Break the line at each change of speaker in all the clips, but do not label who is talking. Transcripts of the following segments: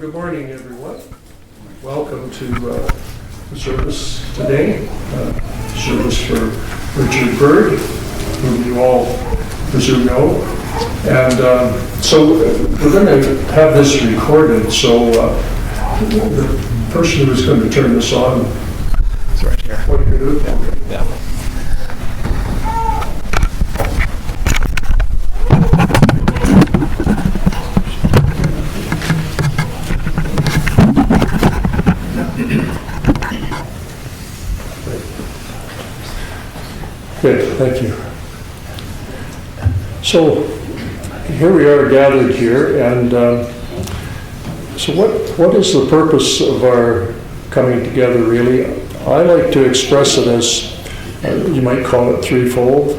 Good morning, everyone. Welcome to the service today. Service for Richard Bird, whom you all presume know. And so we're going to have this recorded. So the person who's going to turn this on,
it's right here.
What are you going to do? Okay.
Yeah.
Good, thank you. So here we are gathered here, and so what is the purpose of our coming together really? I like to express it as, you might call it threefold.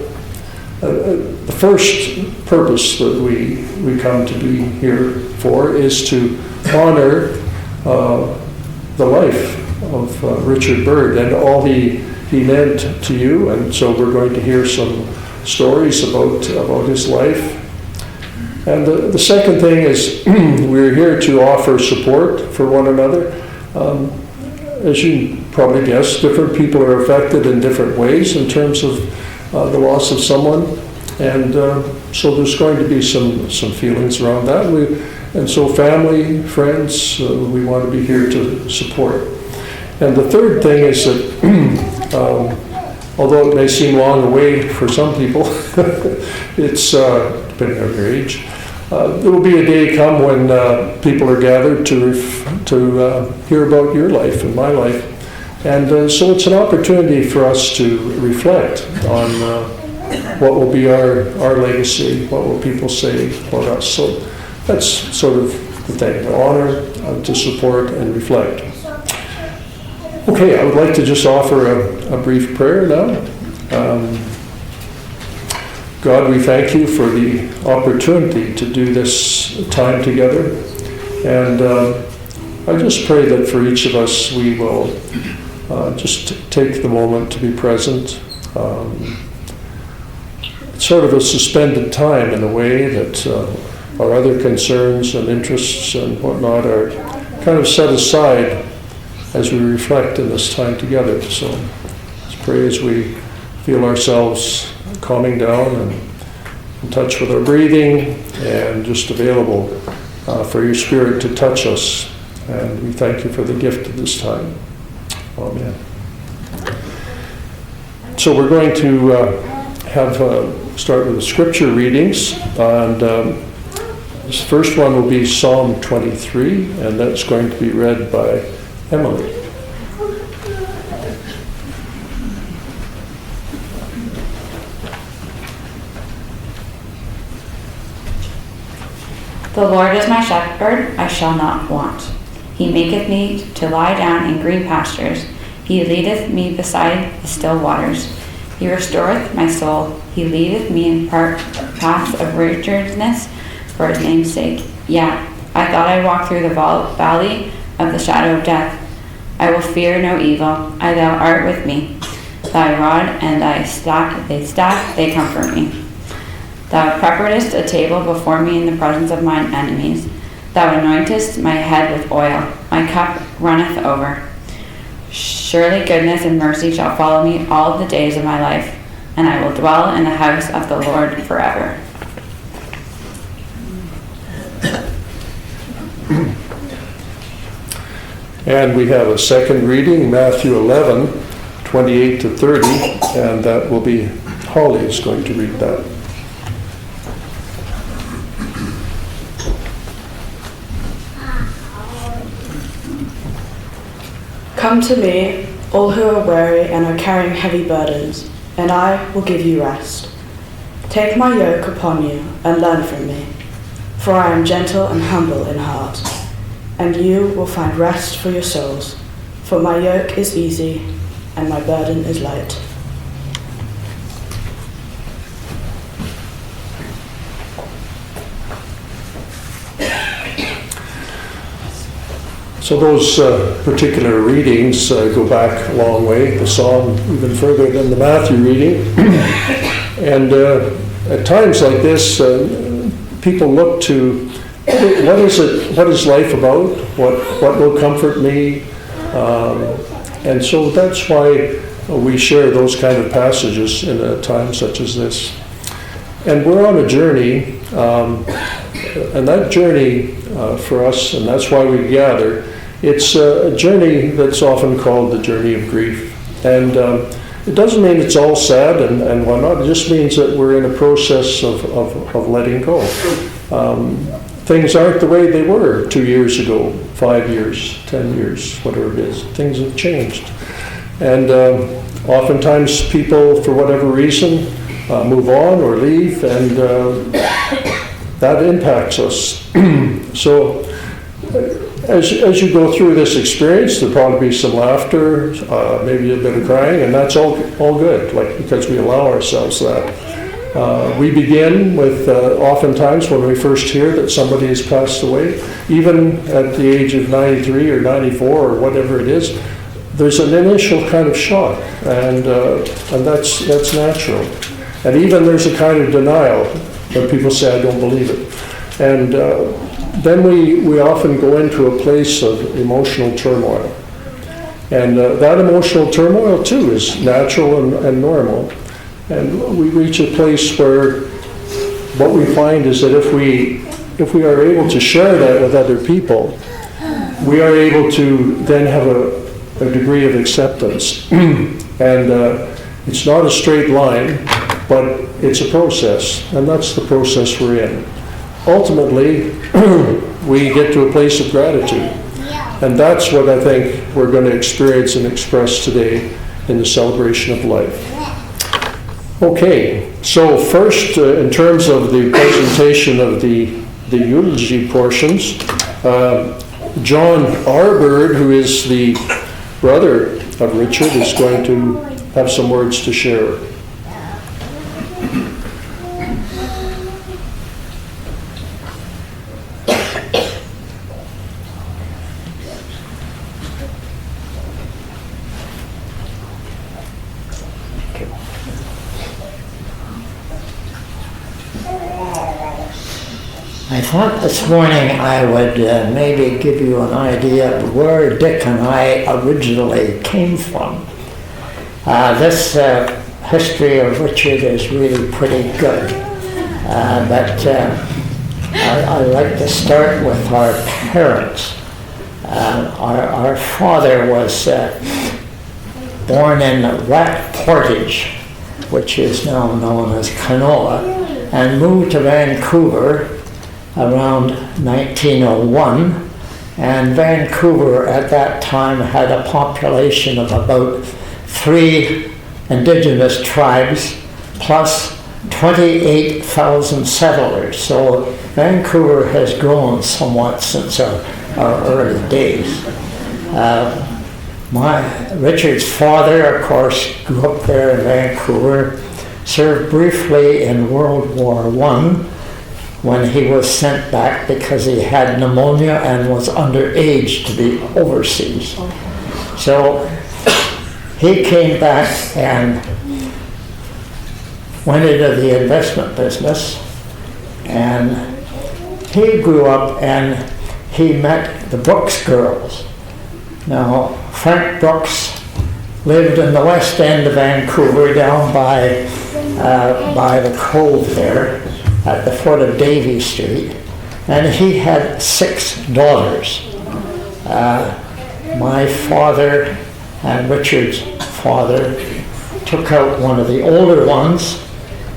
The first purpose that we come to be here for is to honor the life of Richard Bird and all he meant to you, and so we're going to hear some stories about his life. And the second thing is we're here to offer support for one another. As you probably guessed, different people are affected in different ways in terms of the loss of someone, and so there's going to be some feelings around that. And so family, friends, we want to be here to support. And the third thing is that although it may seem long away for some people, it's depending on your age, there will be a day come when people are gathered to hear about your life and my life. And so it's an opportunity for us to reflect on what will be our legacy, what will people say about us. So that's sort of the thing, to honor, to support, and reflect. Okay, I would like to just offer a brief prayer now. God, we thank you for the opportunity to do this time together. And I just pray that for each of us we will just take the moment to be present. It's sort of a suspended time in a way that our other concerns and interests and whatnot are kind of set aside as we reflect in this time together. So let's pray as we feel ourselves calming down and in touch with our breathing and just available for your Spirit to touch us. And we thank you for the gift of this time. Amen. So we're going to start with the scripture readings, and this first one will be Psalm 23, and that's going to be read by Emily.
The Lord is my shepherd, I shall not want. He maketh me to lie down in green pastures. He leadeth me beside the still waters. He restoreth my soul. He leadeth me in paths of righteousness for his name's sake. Yea, I thought I walked through the valley of the shadow of death. I will fear no evil. Thou art with me. Thy rod and thy staff, they comfort me. Thou preparest a table before me in the presence of mine enemies. Thou anointest my head with oil. My cup runneth over. Surely goodness and mercy shall follow me all the days of my life, and I will dwell in the house of the Lord forever.
And we have a second reading, Matthew 11, 28 to 30, and that will be Holly is going to read that.
Come to me, all who are weary and are carrying heavy burdens, and I will give you rest. Take my yoke upon you and learn from me, for I am gentle and humble in heart, and you will find rest for your souls. For my yoke is easy and my burden is light.
So those particular readings go back a long way, the Psalm even further than the Matthew reading. And at times like this, people look to what is it? What is life about? What will comfort me? And so that's why we share those kind of passages in a time such as this. And we're on a journey, and that journey for us, and that's why we gather, it's a journey that's often called the journey of grief. And it doesn't mean it's all sad and whatnot. It just means that we're in a process of letting go. Things aren't the way they were 2 years ago, 5 years, 10 years, whatever it is. Things have changed. And oftentimes people, for whatever reason, move on or leave, and that impacts us. So as you go through this experience, there'll probably be some laughter, maybe a bit of crying, and that's all good, because we allow ourselves that. We begin with, oftentimes when we first hear that somebody has passed away, even at the age of 93 or 94 or whatever it is, there's an initial kind of shock, and that's natural. And even there's a kind of denial when people say, I don't believe it. And then we often go into a place of emotional turmoil. And that emotional turmoil, too, is natural and normal. And we reach a place where what we find is that if we are able to share that with other people, we are able to then have a degree of acceptance. And it's not a straight line, but it's a process, and that's the process we're in. Ultimately, we get to a place of gratitude, and that's what I think we're going to experience and express today in the celebration of life. Okay, so first, in terms of the presentation of the eulogy portions, John R. Bird, who is the brother of Richard, is going to have some words to share.
I thought this morning I would maybe give you an idea of where Dick and I originally came from. This history of Richard is really pretty good, but I'd like to start with our parents. Our father was born in Rat Portage, which is now known as Canoa, and moved to Vancouver around 1901, and Vancouver at that time had a population of about 3 indigenous tribes plus 28,000 settlers. So Vancouver has grown somewhat since our early days. Richard's father, of course, grew up there in Vancouver, served briefly in World War I, when he was sent back because he had pneumonia and was underage to be overseas. So he came back and went into the investment business, and he grew up and he met the Brookes girls. Now, Frank Brookes lived in the west end of Vancouver, down by the cove there, at the foot of Davie Street, and he had 6 daughters. My father and Richard's father took out one of the older ones,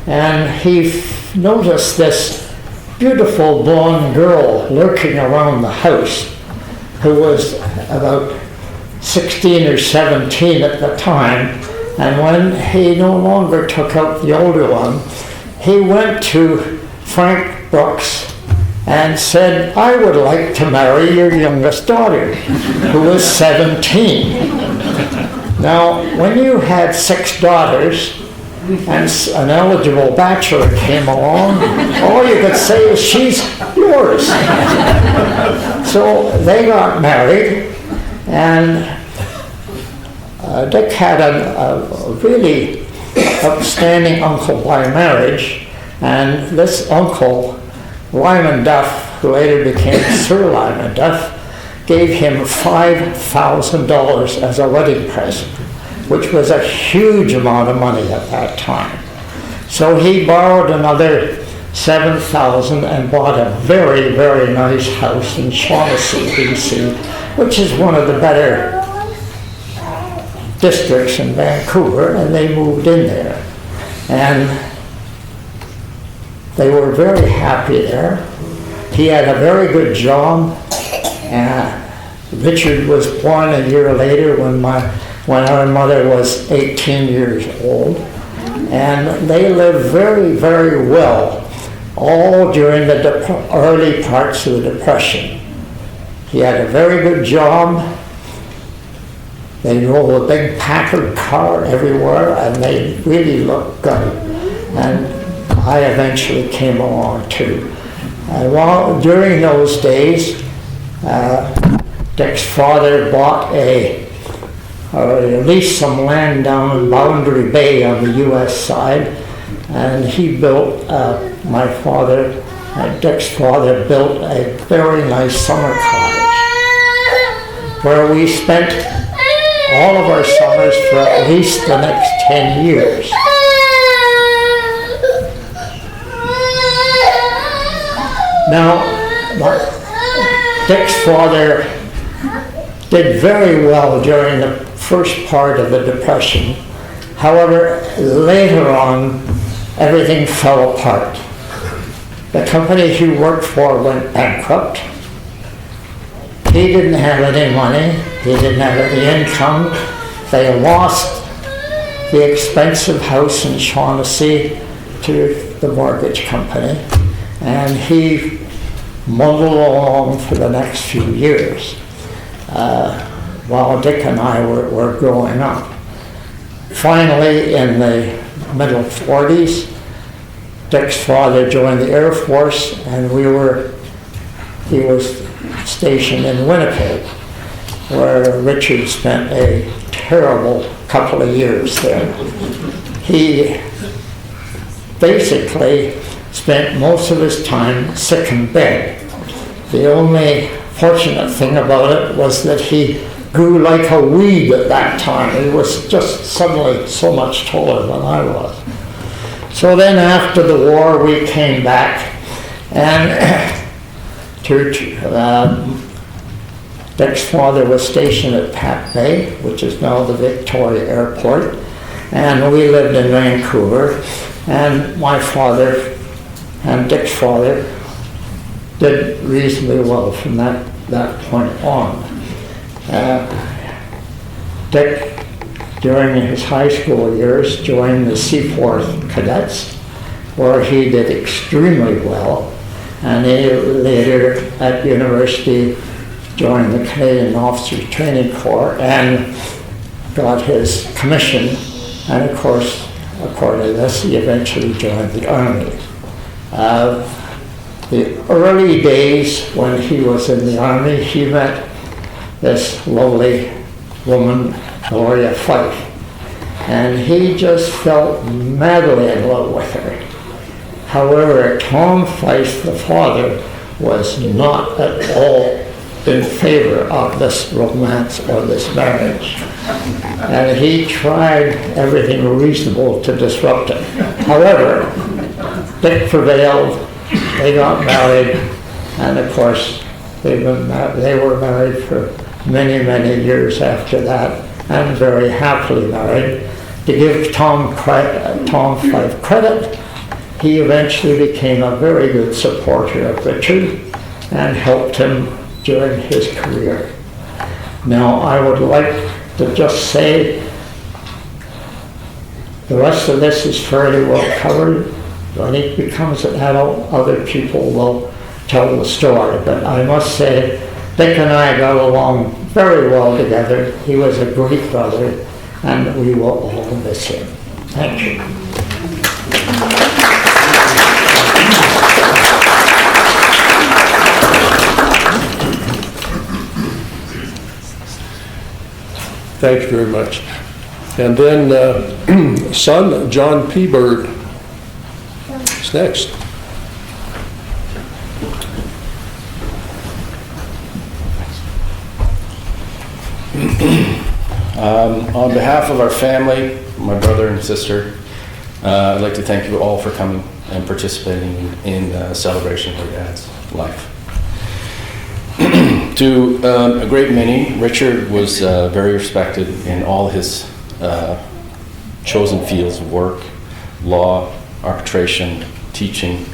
and he noticed this beautiful blonde girl lurking around the house, who was about 16 or 17 at the time. And when he no longer took out the older one, he went to Frank Brookes and said, I would like to marry your youngest daughter, who was 17. Now, when you had 6 daughters and an eligible bachelor came along, all you could say is, she's yours. So they got married, and Dick had a really outstanding uncle by marriage, and this uncle, Lyman Duff, who later became Sir Lyman Duff, gave him $5,000 as a wedding present, which was a huge amount of money at that time. So he borrowed another $7,000 and bought a very, very nice house in Shaughnessy, BC, which is one of the better districts in Vancouver, and they moved in there. And they were very happy there. He had a very good job. Richard was born a year later when our mother was 18 years old. And they lived very, very well all during the early parts of the Depression. He had a very good job. They drove a big Packard car everywhere, and they really looked good. And I eventually came along too. During those days, Dick's father bought or leased some land down in Boundary Bay on the U.S. side, and he built, Dick's father built a very nice summer cottage where we spent all of our summers for at least the next 10 years. Now, Dick's father did very well during the first part of the Depression. However, later on, everything fell apart. The company he worked for went bankrupt. He didn't have any money. He didn't have any income. They lost the expensive house in Shaughnessy to the mortgage company, and he muddled along for the next few years while Dick and I were growing up. Finally, in the middle 40s, Dick's father joined the Air Force, and he was stationed in Winnipeg, where Richard spent a terrible couple of years there. He basically spent most of his time sick in bed. The only fortunate thing about it was that he grew like a weed at that time. He was just suddenly so much taller than I was. So then after the war, we came back, and Dick's father was stationed at Pat Bay, which is now the Victoria Airport, and we lived in Vancouver, and my father and Dick's father did reasonably well from that point on. Dick, during his high school years, joined the Seaforth Cadets, where he did extremely well, and he later at university joined the Canadian Officers Training Corps and got his commission, and of course, according to this, he eventually joined the Army. The early days when he was in the Army, he met this lovely woman, Gloria Fyfe, and he just fell madly in love with her. However, Tom Fyfe, the father, was not at all in favor of this romance or this marriage, and he tried everything reasonable to disrupt it. However, Dick prevailed. They got married, and of course, they were married for many, many years after that, and very happily married. To give Tom Fyfe credit, he eventually became a very good supporter of Richard and helped him during his career. Now, I would like to just say the rest of this is fairly well covered. When it becomes an adult, other people will tell the story. But I must say, Dick and I got along very well together. He was a great brother, and we will all miss him. Thank you.
Thank you very much. And then son, John P. Bird, is next.
On behalf of our family, my brother and sister, I'd like to thank you all for coming and participating in the celebration of your dad's life. To a great many, Richard was very respected in all his chosen fields of work: law, arbitration, teaching,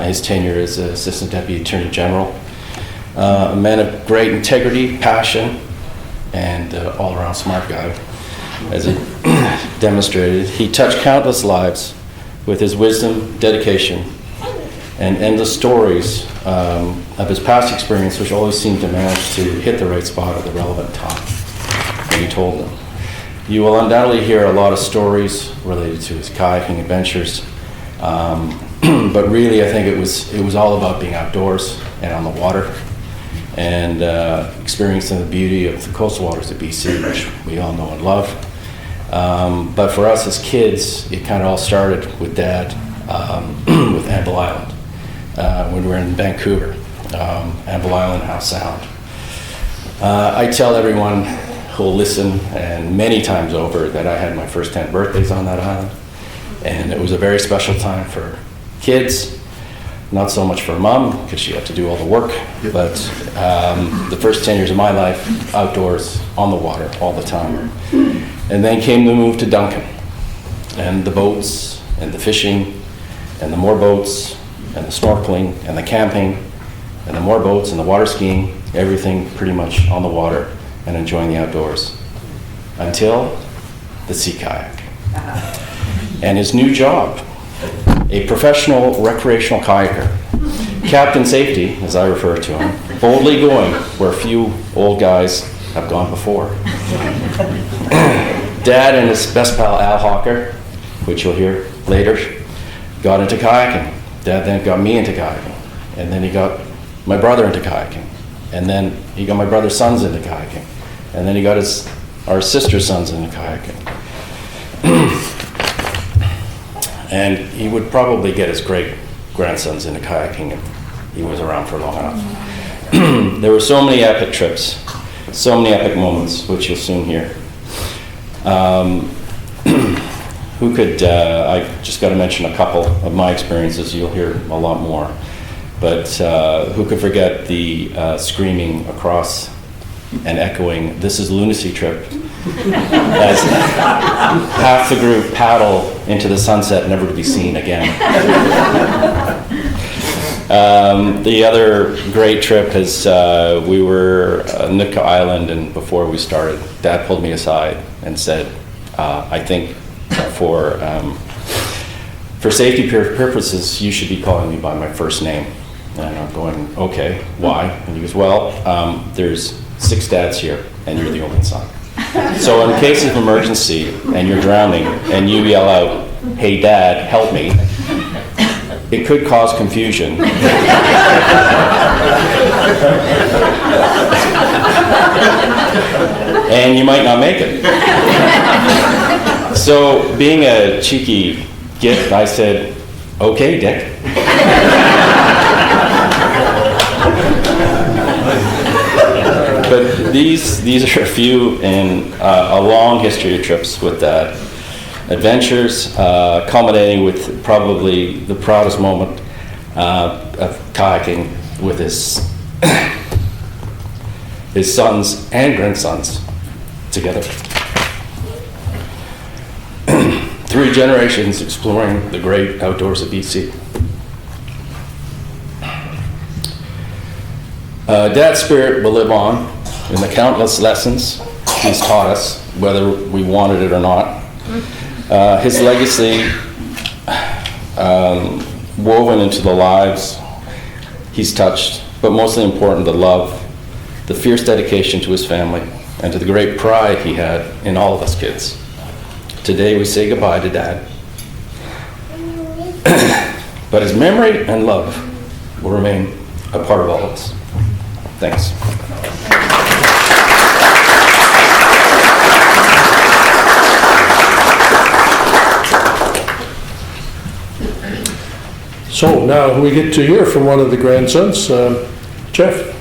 his tenure as Assistant Deputy Attorney General. A man of great integrity, passion, and all-around smart guy, as he demonstrated. He touched countless lives with his wisdom, dedication, and endless stories of his past experience, which always seemed to manage to hit the right spot at the relevant time when he told them. You will undoubtedly hear a lot of stories related to his kayaking adventures, but really I think it was all about being outdoors and on the water, and experiencing the beauty of the coastal waters of BC, which we all know and love. But for us as kids, it kind of all started with Dad with Belle Island when we were in Vancouver. Belle Island, how sound. I tell everyone who'll listen, and many times over, that I had my first 10 birthdays on that island, and it was a very special time for kids. Not so much for Mom, because she had to do all the work, but the first 10 years of my life, outdoors, on the water, all the time. And then came the move to Duncan, and the boats, and the fishing, and the more boats, and the snorkeling, and the camping, and the more boats, and the water skiing, everything pretty much on the water, and enjoying the outdoors. Until the sea kayak. And his new job, a professional recreational kayaker, captain safety, as I refer to him, boldly going where few old guys have gone before. Dad and his best pal Al Hocker, which you'll hear later, got into kayaking. Dad then got me into kayaking, and then he got my brother into kayaking, and then he got my brother's sons into kayaking, and then he got our sister's sons into kayaking. And he would probably get his great-grandsons into kayaking if he was around for long enough. There were so many epic trips, so many epic moments, which you'll soon hear. Who could, I just got to mention a couple of my experiences, you'll hear a lot more. But who could forget the screaming across and echoing, "This is lunacy trip," as half the group paddle into the sunset, never to be seen again. The other great trip is we were on Nootka Island, and before we started, Dad pulled me aside and said, I think for safety purposes, you should be calling me by my first name. And I'm going, okay, why? And he goes, well, there's 6 dads here, and you're the only son. So in case of emergency, and you're drowning, and you yell out, "Hey Dad, help me," it could cause confusion. And you might not make it. So being a cheeky git, I said, "Okay, Dick." But these are a few in a long history of trips with Dad. Adventures, culminating with probably the proudest moment of kayaking with his sons and grandsons together. 3 generations exploring the great outdoors of BC. Dad's spirit will live on in the countless lessons he's taught us, whether we wanted it or not. His legacy woven into the lives he's touched, but mostly important, the love, the fierce dedication to his family, and to the great pride he had in all of us kids. Today we say goodbye to Dad. But his memory and love will remain a part of all of us. Thanks.
So now we get to hear from one of the grandsons, Geoff.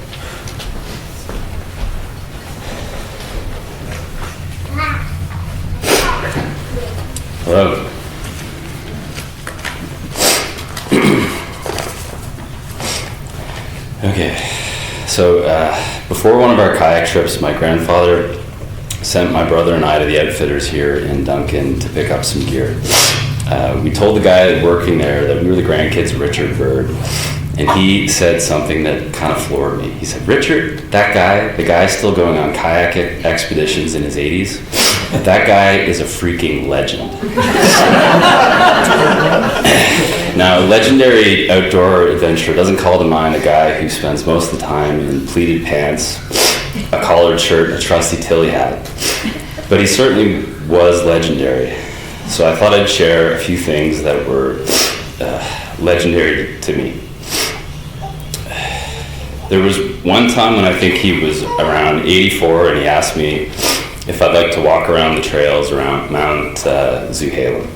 Hello. Okay, so before one of our kayak trips, my grandfather sent my brother and I to the outfitters here in Duncan to pick up some gear. We told the guy working there that we were the grandkids of Richard Bird, and he said something that kind of floored me. He said, "Richard, that guy, the guy still going on kayak expeditions in his 80s, that guy is a freaking legend." Now, a legendary outdoor adventurer doesn't call to mind a guy who spends most of the time in pleated pants, a collared shirt, and a trusty Tilly hat. But he certainly was legendary. So I thought I'd share a few things that were legendary to me. There was one time when I think he was around 84, and he asked me if I'd like to walk around the trails around Mount Zuhalem.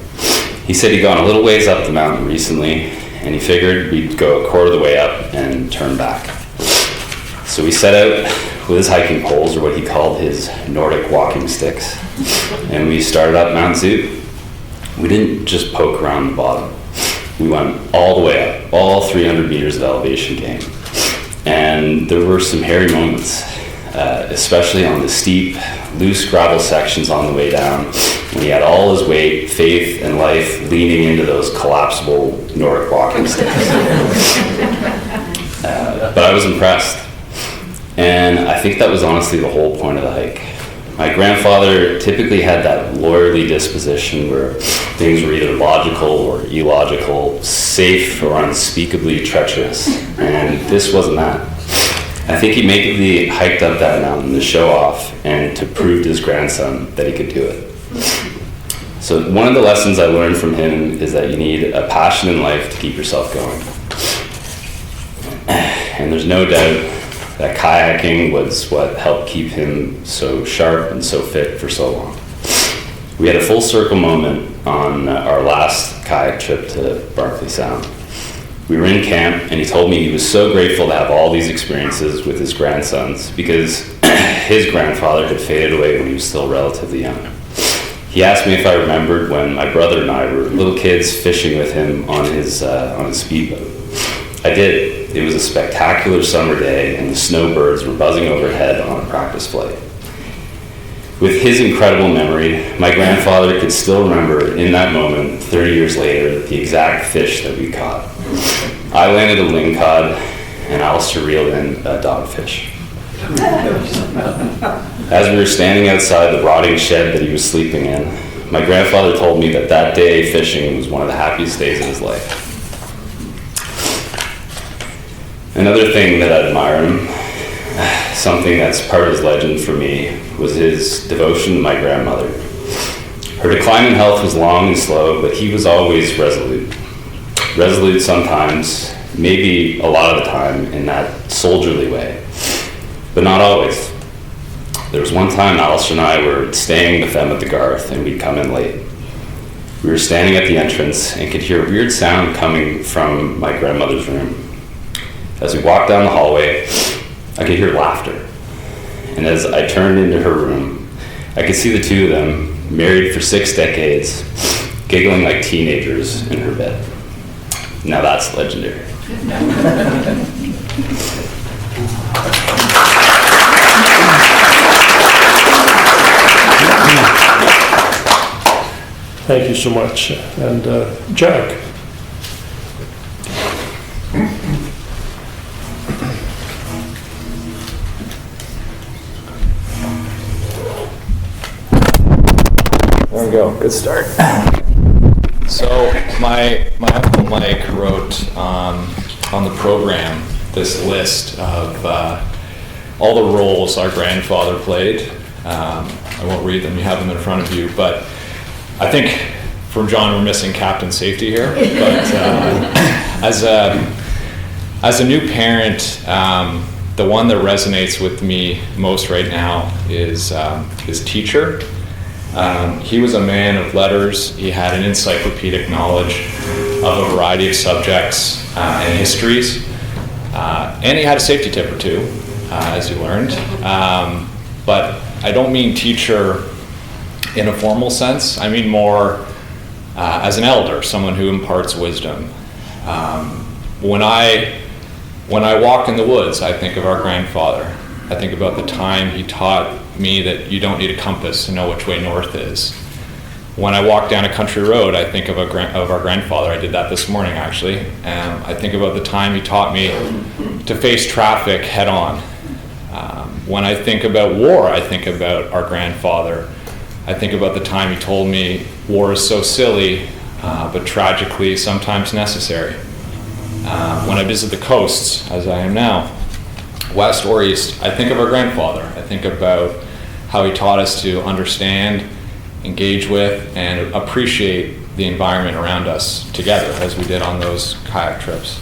He said he'd gone a little ways up the mountain recently, and he figured we'd go a quarter of the way up and turn back. So we set out with his hiking poles, or what he called his Nordic walking sticks, and we started up Mount Zu. We didn't just poke around the bottom. We went all the way up, all 300 meters of elevation gain. And there were some hairy moments, especially on the steep, loose gravel sections on the way down, when he had all his weight, faith, and life leaning into those collapsible Nordic walking sticks. But I was impressed. And I think that was honestly the whole point of the hike. My grandfather typically had that lawyerly disposition where things were either logical or illogical, safe or unspeakably treacherous, and this wasn't that. I think he nakedly hiked up that mountain to show off and to prove to his grandson that he could do it. So one of the lessons I learned from him is that you need a passion in life to keep yourself going. And there's no doubt that kayaking was what helped keep him so sharp and so fit for so long. We had a full circle moment on our last kayak trip to Barkley Sound. We were in camp, and he told me he was so grateful to have all these experiences with his grandsons because his grandfather had faded away when he was still relatively young. He asked me if I remembered when my brother and I were little kids fishing with him on his speedboat. I did. It was a spectacular summer day, and the snowbirds were buzzing overhead on a practice flight. With his incredible memory, my grandfather could still remember in that moment, 30 years later, the exact fish that we caught. I landed a lingcod, and Alastair reeled in a dogfish. As we were standing outside the rotting shed that he was sleeping in, my grandfather told me that that day fishing was one of the happiest days of his life. Another thing that I admire him, something that's part of his legend for me, was his devotion to my grandmother. Her decline in health was long and slow, but he was always resolute. Resolute sometimes, maybe a lot of the time, in that soldierly way, but not always. There was one time Alastair and I were staying with them at the Garth, and we'd come in late. We were standing at the entrance and could hear a weird sound coming from my grandmother's room. As we walked down the hallway, I could hear laughter. And as I turned into her room, I could see the two of them, married for 6 decades, giggling like teenagers in her bed. Now that's legendary.
Thank you so much. And Jack.
There we go. Good start. So my uncle Mike wrote on the program this list of all the roles our grandfather played. I won't read them. You have them in front of you, but I think from John we're missing Captain Safety here. But as a new parent, the one that resonates with me most right now is teacher. He was a man of letters. He had an encyclopedic knowledge of a variety of subjects and histories. And he had a safety tip or two, as you learned. But I don't mean teacher in a formal sense. I mean more as an elder, someone who imparts wisdom. When I walk in the woods, I think of our grandfather. I think about the time he taught me that you don't need a compass to know which way north is. When I walk down a country road, I think of our grandfather. I did that this morning, actually. I think about the time he taught me to face traffic head on. When I think about war, I think about our grandfather. I think about the time he told me war is so silly, but tragically sometimes necessary. When I visit the coasts, as I am now, west or east, I think of our grandfather. I think about how he taught us to understand, engage with, and appreciate the environment around us together, as we did on those kayak trips.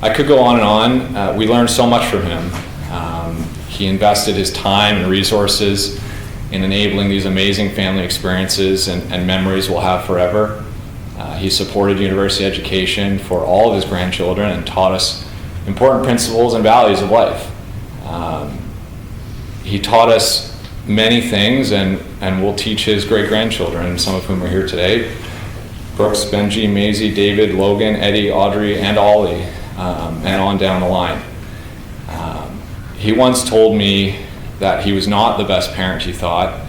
I could go on and on. We learned so much from him. He invested his time and resources in enabling these amazing family experiences and memories we'll have forever. He supported university education for all of his grandchildren and taught us important principles and values of life. He taught us many things and will teach his great-grandchildren, some of whom are here today: Brooks, Benji, Maisie, David, Logan, Eddie, Audrey, and Ollie, and on down the line. He once told me that he was not the best parent he thought,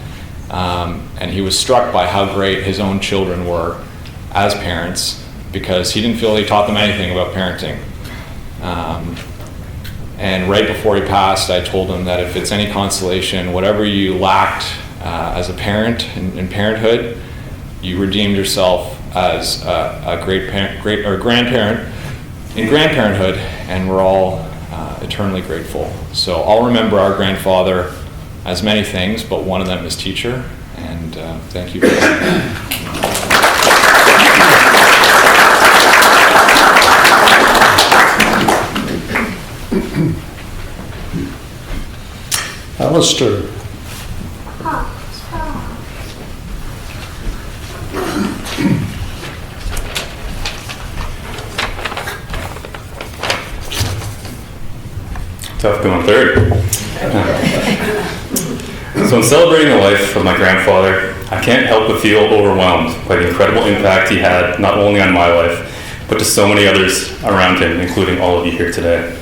and he was struck by how great his own children were as parents, because he didn't feel he taught them anything about parenting. And right before he passed, I told him that if it's any consolation, whatever you lacked as a parent in parenthood, you redeemed yourself as a great grandparent in grandparenthood, and we're all eternally grateful. So I'll remember our grandfather as many things, but one of them is teacher, and thank you for listening.
Alastair.
Tough going third. So in celebrating the life of my grandfather, I can't help but feel overwhelmed by the incredible impact he had not only on my life, but to so many others around him, including all of you here today.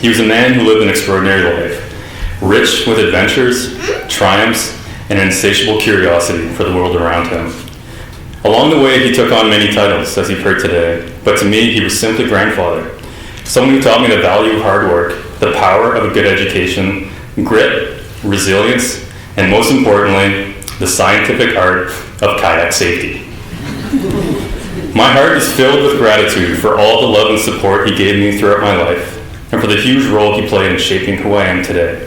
He was a man who lived an extraordinary life, rich with adventures, triumphs, and an insatiable curiosity for the world around him. Along the way, he took on many titles, as you've heard today, but to me, he was simply grandfather. Someone who taught me the value of hard work, the power of a good education, grit, resilience, and most importantly, the scientific art of kayak safety. My heart is filled with gratitude for all the love and support he gave me throughout my life, and for the huge role he played in shaping who I am today.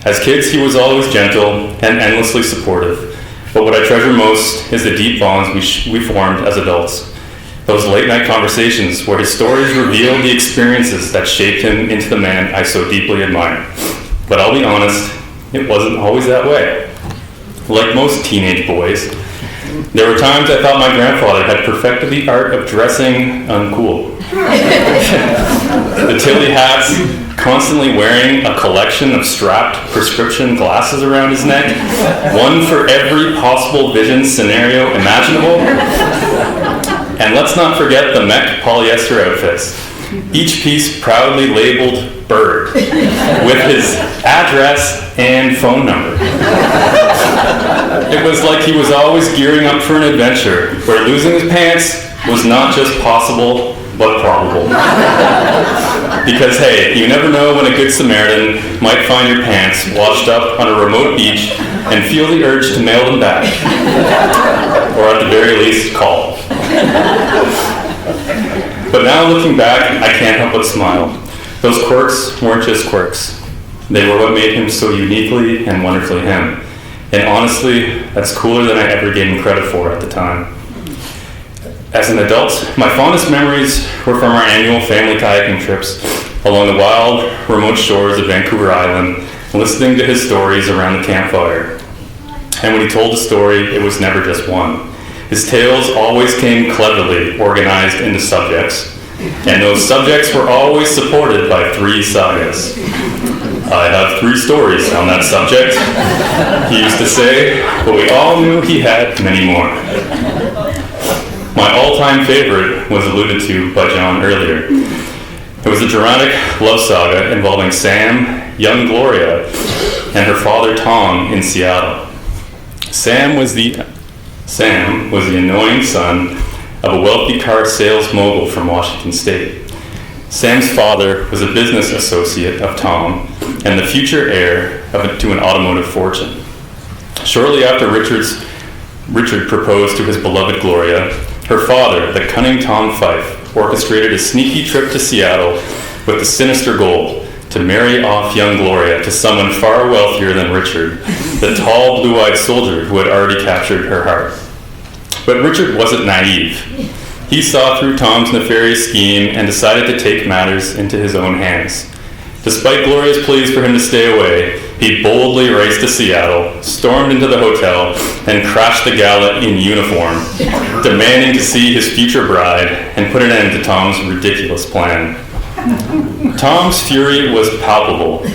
As kids, he was always gentle and endlessly supportive, but what I treasure most is the deep bonds we formed as adults. Those late-night conversations where his stories revealed the experiences that shaped him into the man I so deeply admire. But I'll be honest, it wasn't always that way. Like most teenage boys, there were times I thought my grandfather had perfected the art of dressing uncool. The Tilly hats, constantly wearing a collection of strapped prescription glasses around his neck, one for every possible vision scenario imaginable. And let's not forget the mech polyester outfits, each piece proudly labeled Bird, with his address and phone number. It was like he was always gearing up for an adventure where losing his pants was not just possible, but probable. Because hey, you never know when a good Samaritan might find your pants washed up on a remote beach and feel the urge to mail them back. Or at the very least, call. But now looking back, I can't help but smile. Those quirks weren't just quirks. They were what made him so uniquely and wonderfully him. And honestly, that's cooler than I ever gave him credit for at the time. As an adult, my fondest memories were from our annual family kayaking trips along the wild, remote shores of Vancouver Island, listening to his stories around the campfire. And when he told a story, it was never just one. His tales always came cleverly organized into subjects, and those subjects were always supported by 3 sagas. I have 3 stories on that subject, he used to say, but we all knew he had many more. My all-time favorite was alluded to by John earlier. It was a dramatic love saga involving Sam, young Gloria, and her father Tom in Seattle. Sam was the annoying son of a wealthy car sales mogul from Washington State. Sam's father was a business associate of Tom and the future heir to an automotive fortune. Shortly after Richard proposed to his beloved Gloria, her father, the cunning Tom Fyfe, orchestrated a sneaky trip to Seattle with the sinister goal to marry off young Gloria to someone far wealthier than Richard, the tall, blue-eyed soldier who had already captured her heart. But Richard wasn't naive. He saw through Tom's nefarious scheme and decided to take matters into his own hands. Despite Gloria's pleas for him to stay away, he boldly raced to Seattle, stormed into the hotel, and crashed the gala in uniform, demanding to see his future bride and put an end to Tom's ridiculous plan. Tom's fury was palpable.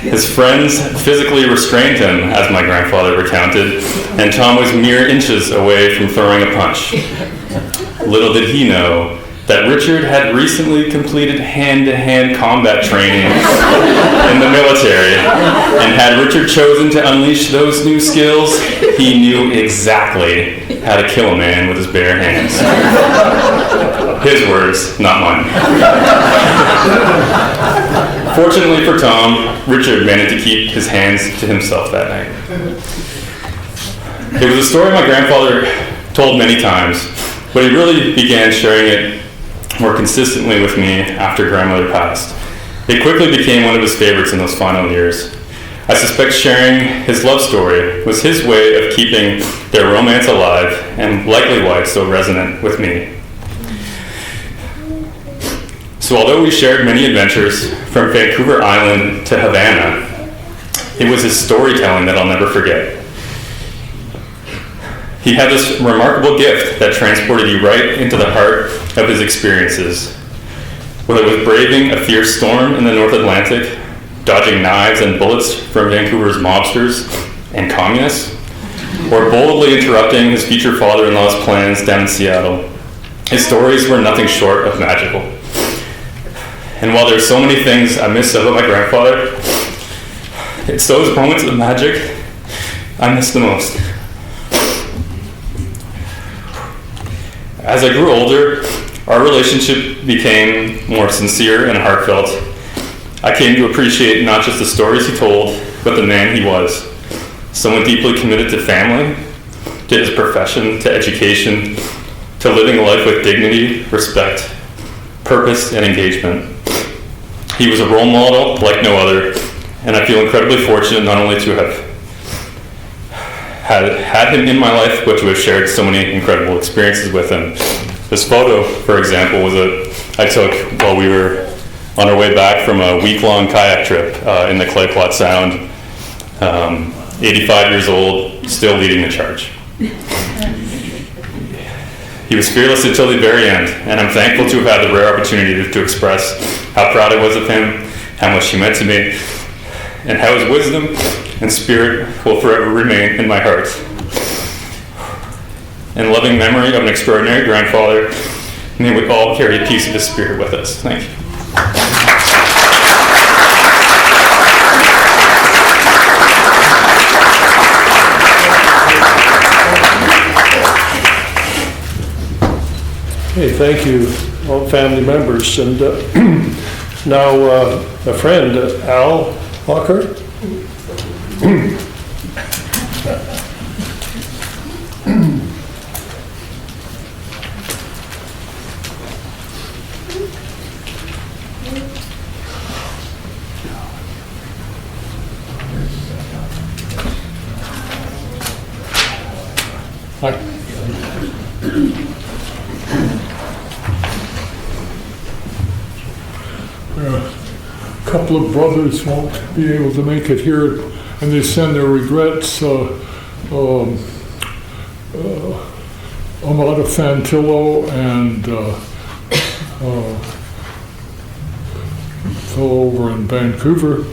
His friends physically restrained him, as my grandfather recounted, and Tom was mere inches away from throwing a punch. Little did he know that Richard had recently completed hand-to-hand combat training in the military, and had Richard chosen to unleash those new skills, he knew exactly how to kill a man with his bare hands. His words, not mine. Fortunately for Tom, Richard managed to keep his hands to himself that night. It was a story my grandfather told many times, but he really began sharing it more consistently with me after grandmother passed. It quickly became one of his favorites in those final years. I suspect sharing his love story was his way of keeping their romance alive, and likely why it's so resonant with me. So although we shared many adventures from Vancouver Island to Havana, it was his storytelling that I'll never forget. He had this remarkable gift that transported you right into the heart of his experiences. Whether it was braving a fierce storm in the North Atlantic, dodging knives and bullets from Vancouver's mobsters and communists, or boldly interrupting his future father-in-law's plans down in Seattle, his stories were nothing short of magical. And while there's so many things I miss about my grandfather, it's those moments of magic I miss the most. As I grew older, our relationship became more sincere and heartfelt. I came to appreciate not just the stories he told, but the man he was. Someone deeply committed to family, to his profession, to education, to living a life with dignity, respect, purpose, and engagement. He was a role model like no other, and I feel incredibly fortunate not only to have had him in my life, but to have shared so many incredible experiences with him. This photo, for example, was I took while we were on our way back from a week-long kayak trip in the Clay Plot Sound. 85 years old, still leading the charge. He was fearless until the very end, and I'm thankful to have had the rare opportunity to express how proud I was of him, how much he meant to me, and how his wisdom and spirit will forever remain in my heart. In loving memory of an extraordinary grandfather, may we all carry a piece of his spirit with us. Thank you.
Okay, thank you, all family members. And now a friend, Al Hocker.
A couple of brothers won't be able to make it here, and they send their regrets. Amada Fantillo and fellow over in Vancouver,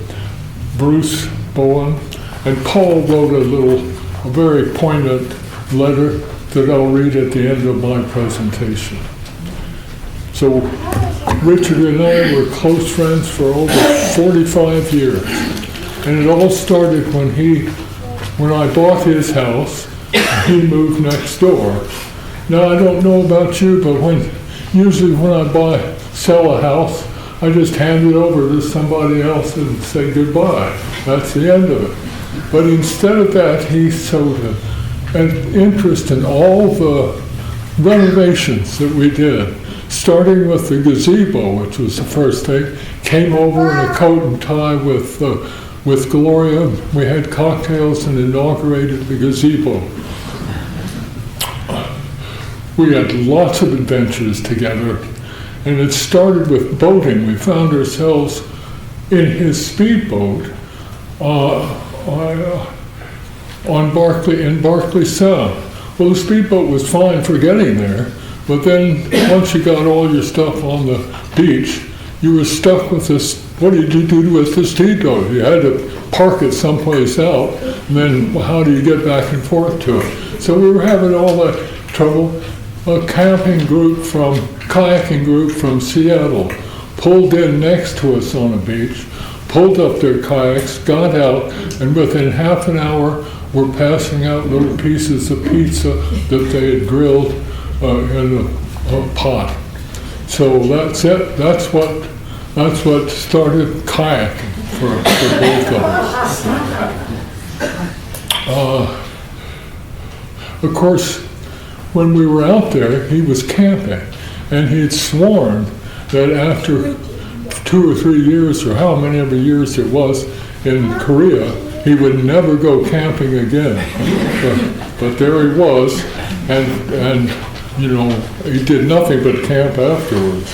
Bruce Bowen, and Paul wrote a very poignant letter that I'll read at the end of my presentation. So Richard and I were close friends for over 45 years. And it all started when I bought his house, he moved next door. Now, I don't know about you, but usually when I sell a house, I just hand it over to somebody else and say goodbye. That's the end of it. But instead of that, he showed an interest in all the renovations that we did, starting with the gazebo, which was the first thing. Came over in a coat and tie with Gloria. We had cocktails and inaugurated the gazebo. We had lots of adventures together, and it started with boating. We found ourselves in his speedboat in Barkley Sound. Well, the speedboat was fine for getting there, but then once you got all your stuff on the beach, you were stuck with this. What did you do with the speedboat? You had to park it someplace out, and then how do you get back and forth to it? So we were having all that trouble. A kayaking group from Seattle pulled in next to us on a beach, pulled up their kayaks, got out, and within half an hour were passing out little pieces of pizza that they had grilled in a pot. So that's it. That's what started kayaking for both of us. Of course, when we were out there, he was camping, and he had sworn that after 2 or 3 years, or how many ever years it was in Korea, he would never go camping again. But there he was, and you know, he did nothing but camp afterwards.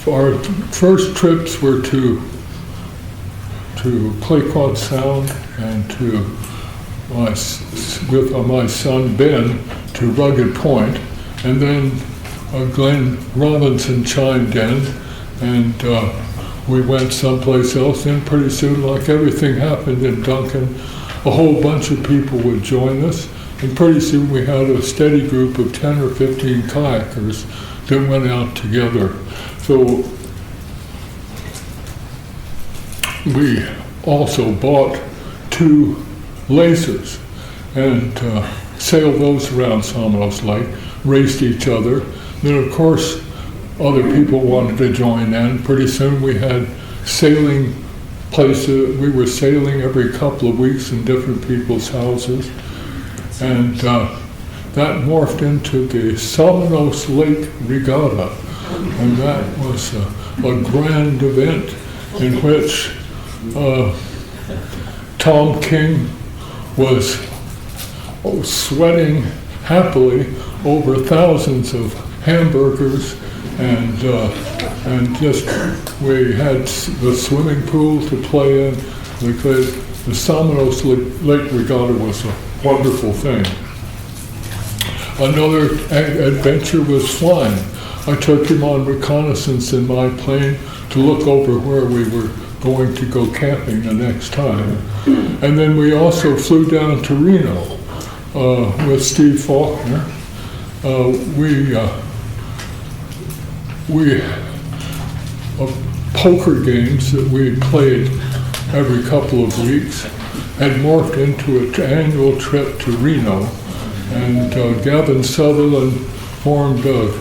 Our first trips were to Claycott Sound and with my son Ben to Rugged Point, and then Glenn Robinson chimed in, and we went someplace else. And pretty soon, like everything happened in Duncan, a whole bunch of people would join us, and pretty soon we had a steady group of 10 or 15 kayakers that went out together. So we also bought 2 lasers and sailed those around Samos Lake, raced each other. Then, of course, other people wanted to join in. Pretty soon we had sailing places. We were sailing every couple of weeks in different people's houses. And that morphed into the Samos Lake Regatta. And that was a grand event in which Tom King was sweating happily over thousands of hamburgers, and just we had the swimming pool to play in. The Samos Lake Regatta was a wonderful thing. Another adventure was flying. I took him on reconnaissance in my plane to look over where we were going to go camping the next time. And then we also flew down to Reno with Steve Faulkner. Poker games that we played every couple of weeks had morphed into an annual trip to Reno, and Gavin Sutherland formed a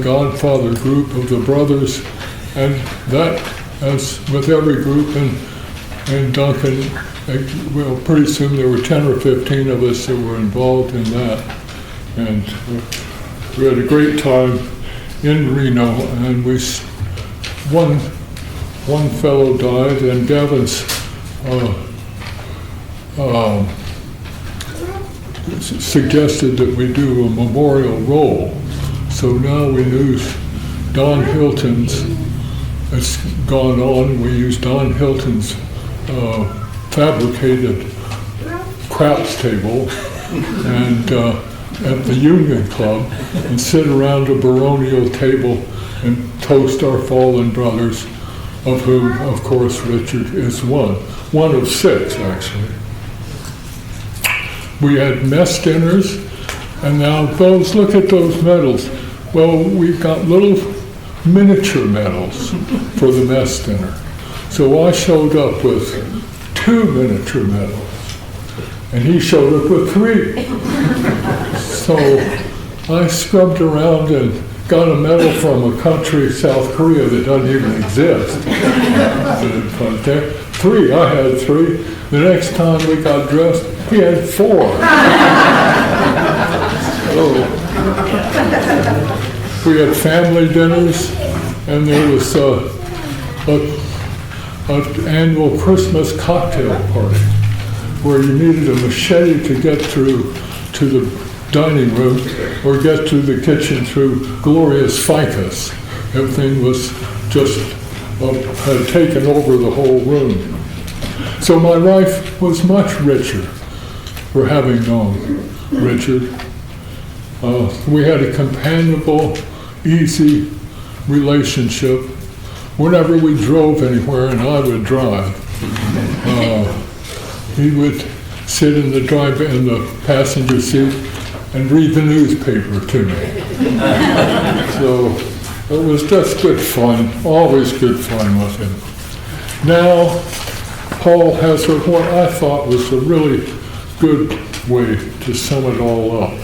Godfather group of the brothers, and that, as with every group in Duncan, well, pretty soon there were 10 or 15 of us that were involved in that, and we had a great time in Reno, and one fellow died, and Gavin's suggested that we do a memorial roll. So now we use Don Hilton's, it's gone on, we use Don Hilton's fabricated craps table and at the Union Club, and sit around a baronial table and toast our fallen brothers, of whom, of course, Richard is one of 6, actually. We had mess dinners, and now those, look at those medals. Well, we've got little miniature medals for the mess dinner. So I showed up with 2 miniature medals, and he showed up with 3. So I scrubbed around and got a medal from a country, South Korea, that doesn't even exist. But there, 3, I had 3. The next time we got dressed, he had 4. So we had family dinners, and there was an annual Christmas cocktail party where you needed a machete to get through to the dining room or get to the kitchen through glorious ficus. Everything was just had taken over the whole room. So my life was much richer for having known Richard. We had a companionable, easy relationship. Whenever we drove anywhere, and I would drive, he would sit in the passenger seat and read the newspaper to me. So it was just good fun, always good fun with him. Now, Paul has what I thought was a really good way to sum it all up.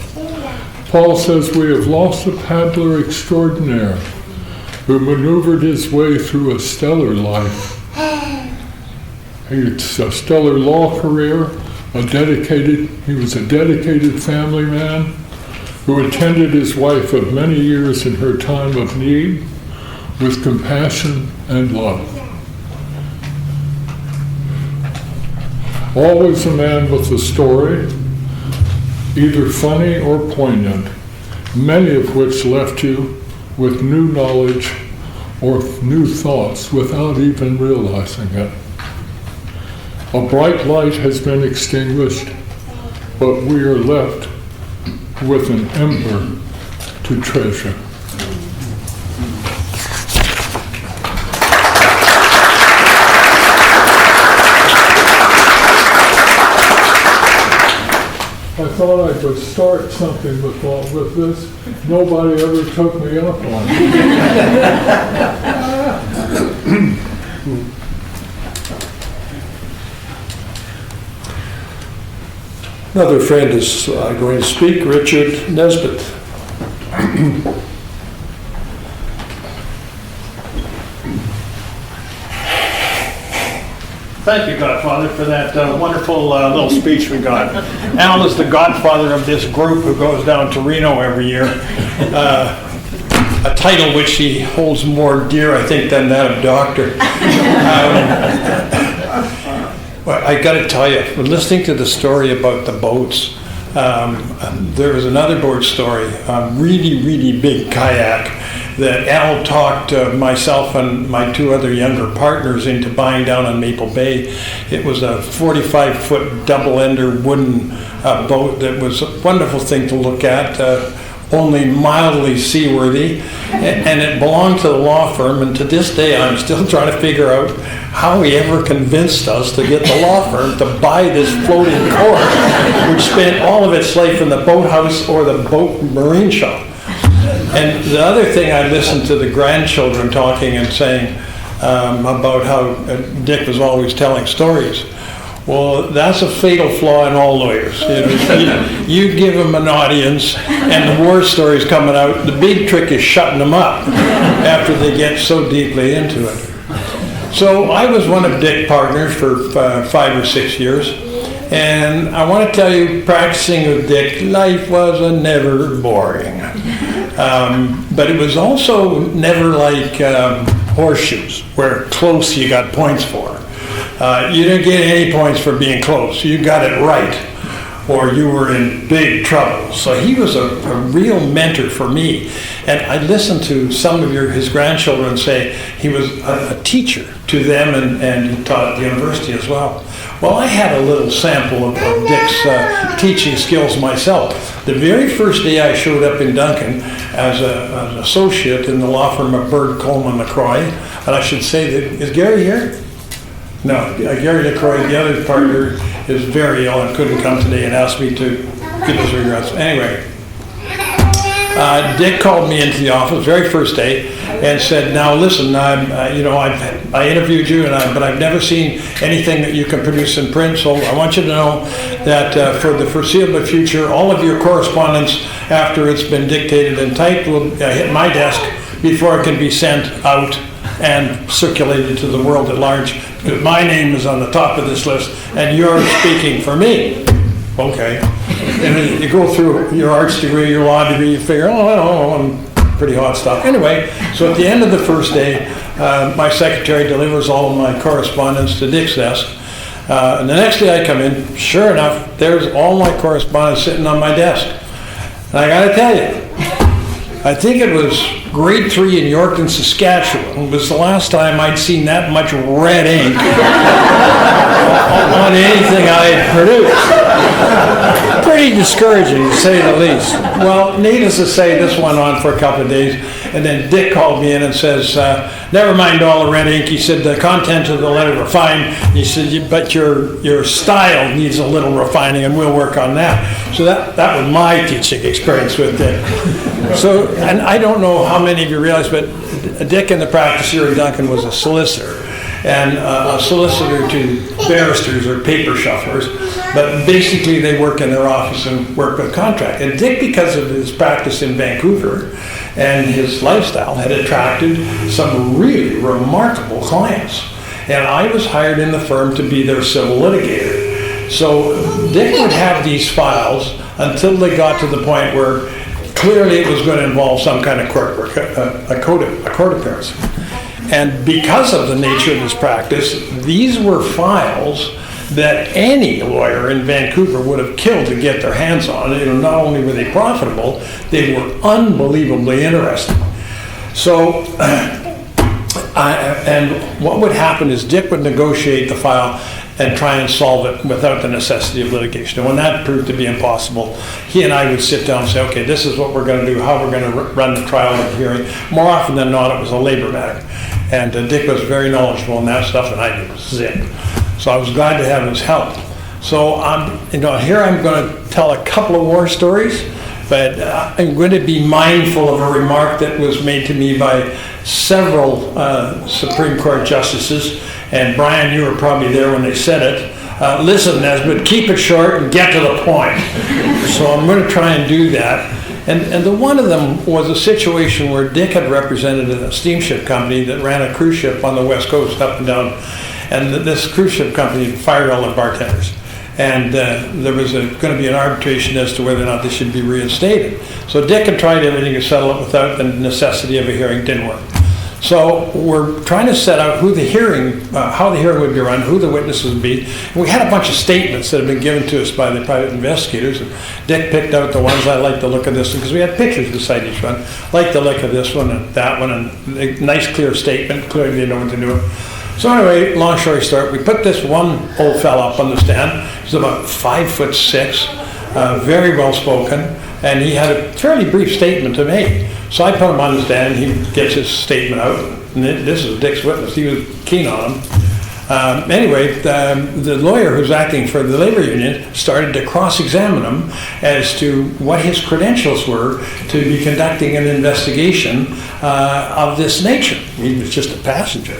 Paul says, we have lost a paddler extraordinaire who maneuvered his way through a stellar life. It's a stellar law career, he was a dedicated family man who attended his wife of many years in her time of need with compassion and love. Always a man with a story, either funny or poignant, many of which left you with new knowledge or new thoughts without even realizing it. A bright light has been extinguished, but we are left with an ember to treasure. I thought I could start something with this. Nobody ever took me up on it.
Another friend is going to speak, Richard Nesbitt.
Thank you, Godfather, for that wonderful little speech we got. Al is the godfather of this group who goes down to Reno every year. A title which he holds more dear, I think, than that of doctor. Well, I got to tell you, from listening to the story about the boats, there was another boat story, a really, really big kayak that Al talked myself and my 2 other younger partners into buying down on Maple Bay. It was a 45-foot double-ender wooden boat that was a wonderful thing to look at, only mildly seaworthy, and it belonged to the law firm, and to this day I'm still trying to figure out how he ever convinced us to get the law firm to buy this floating court, which spent all of its life in the boathouse or the boat marine shop. And the other thing, I listened to the grandchildren talking and saying about how Dick was always telling stories. Well, that's a fatal flaw in all lawyers. You give them an audience and the war story's coming out. The big trick is shutting them up after they get so deeply into it. So I was one of Dick's partners for 5 or 6 years. And I want to tell you, practicing with Dick, life was never boring. But it was also never like horseshoes, where close you got points for. You didn't get any points for being close. You got it right, or you were in big trouble. So he was a real mentor for me. And I listened to some of his grandchildren say he was a teacher to them, and he taught at the university as well. Well, I had a little sample of Dick's teaching skills myself. The very first day I showed up in Duncan as an associate in the law firm of Bird, Coleman, LaCroix, and I should say that, is Gary here? No, Gary LaCroix, the other partner, is very ill and couldn't come today and asked me to give his regrets. Anyway, Dick called me into the office very first day and said, "Now listen, I interviewed you, but I've never seen anything that you can produce in print. So I want you to know that for the foreseeable future, all of your correspondence after it's been dictated and typed will hit my desk before it can be sent out and circulated to the world at large. Because my name is on the top of this list, and you're speaking for me." Okay. And then you go through your arts degree, your law degree, you figure, I'm pretty hot stuff. Anyway, so at the end of the first day, my secretary delivers all of my correspondence to Dick's desk. And the next day I come in, sure enough, there's all my correspondence sitting on my desk. And I gotta tell you, I think it was grade 3 in Yorkton, Saskatchewan. It was the last time I'd seen that much red ink on anything I had produced. Pretty discouraging, to say the least. Well, needless to say, this went on for a couple of days, and then Dick called me in and says, "Never mind all the red ink." He said, "The content of the letter are fine." He said, "But your style needs a little refining, and we'll work on that." So that was my teaching experience with Dick. So, and I don't know how many of you realize, but Dick in the practice here in Duncan was a solicitor, and a solicitor to barristers or paper shufflers, but basically they work in their office and work with contract. And Dick, because of his practice in Vancouver and his lifestyle, had attracted some really remarkable clients. And I was hired in the firm to be their civil litigator. So Dick would have these files until they got to the point where clearly it was going to involve some kind of a court appearance. And because of the nature of his practice, these were files that any lawyer in Vancouver would have killed to get their hands on. Not only were they profitable, they were unbelievably interesting. So, and what would happen is Dick would negotiate the file and try and solve it without the necessity of litigation. And when that proved to be impossible, he and I would sit down and say, okay, this is what we're going to do, how we're going to run the trial and the hearing. More often than not, it was a labor matter. And Dick was very knowledgeable in that stuff, and I did zip. So I was glad to have his help. So here I'm going to tell a couple of war stories, but I'm going to be mindful of a remark that was made to me by several Supreme Court justices. And Brian, you were probably there when they said it. Listen, Nesbitt, keep it short and get to the point. So I'm going to try and do that. And the one of them was a situation where Dick had represented a steamship company that ran a cruise ship on the West Coast up and down. And this cruise ship company fired all the bartenders. And there was going to be an arbitration as to whether or not they should be reinstated. So Dick had tried everything to settle it without the necessity of a hearing. Didn't work. So we're trying to set out how the hearing would be run, who the witnesses would be. And we had a bunch of statements that had been given to us by the private investigators. And Dick picked out the ones I liked the look of this one, because we had pictures beside each one. Liked the look of this one and that one, and a nice clear statement. Clearly they know what to do. So anyway, long story short, we put this one old fella up on the stand. He's about 5'6", very well spoken, and he had a fairly brief statement to make. So I put him on the stand, and he gets his statement out, and this is Dick's witness. He was keen on him. Anyway, the lawyer who's acting for the labor union started to cross-examine him as to what his credentials were to be conducting an investigation of this nature. He was just a passenger.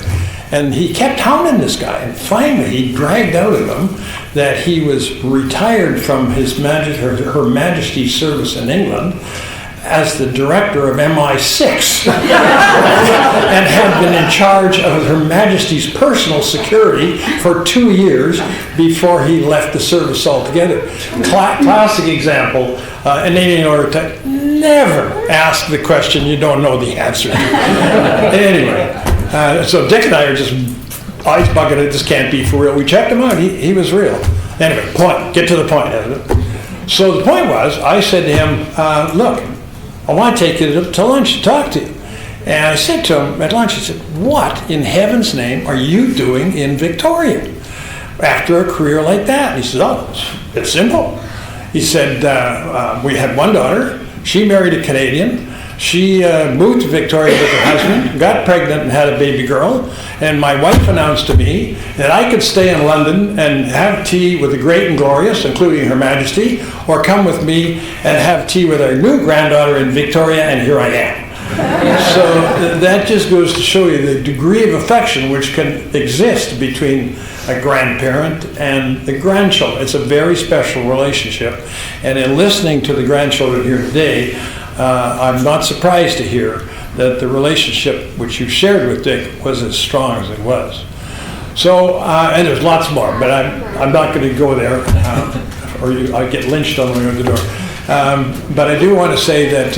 And he kept hounding this guy, and finally he dragged out of him that he was retired from Her Majesty's service in England as the director of MI6 and had been in charge of Her Majesty's personal security for 2 years before he left the service altogether. Classic example, in order to never ask the question you don't know the answer to. Anyway. So Dick and I are just eyes bugging it. This can't be for real. We checked him out. He was real. Anyway, get to the point. So the point was, I said to him, look, I want to take you to lunch to talk to you. And I said to him at lunch, I said, what in heaven's name are you doing in Victoria after a career like that? And he said, oh, it's simple. He said, we had one daughter. She married a Canadian. She moved to Victoria with her husband, got pregnant and had a baby girl, and my wife announced to me that I could stay in London and have tea with the great and glorious, including Her Majesty, or come with me and have tea with our new granddaughter in Victoria, and here I am. So that just goes to show you the degree of affection which can exist between a grandparent and the grandchildren. It's a very special relationship, and in listening to the grandchildren here today, I'm not surprised to hear that the relationship which you shared with Dick was as strong as it was. So, and there's lots more, but I'm not going to go there, or I get lynched on the way out the door. But I do want to say that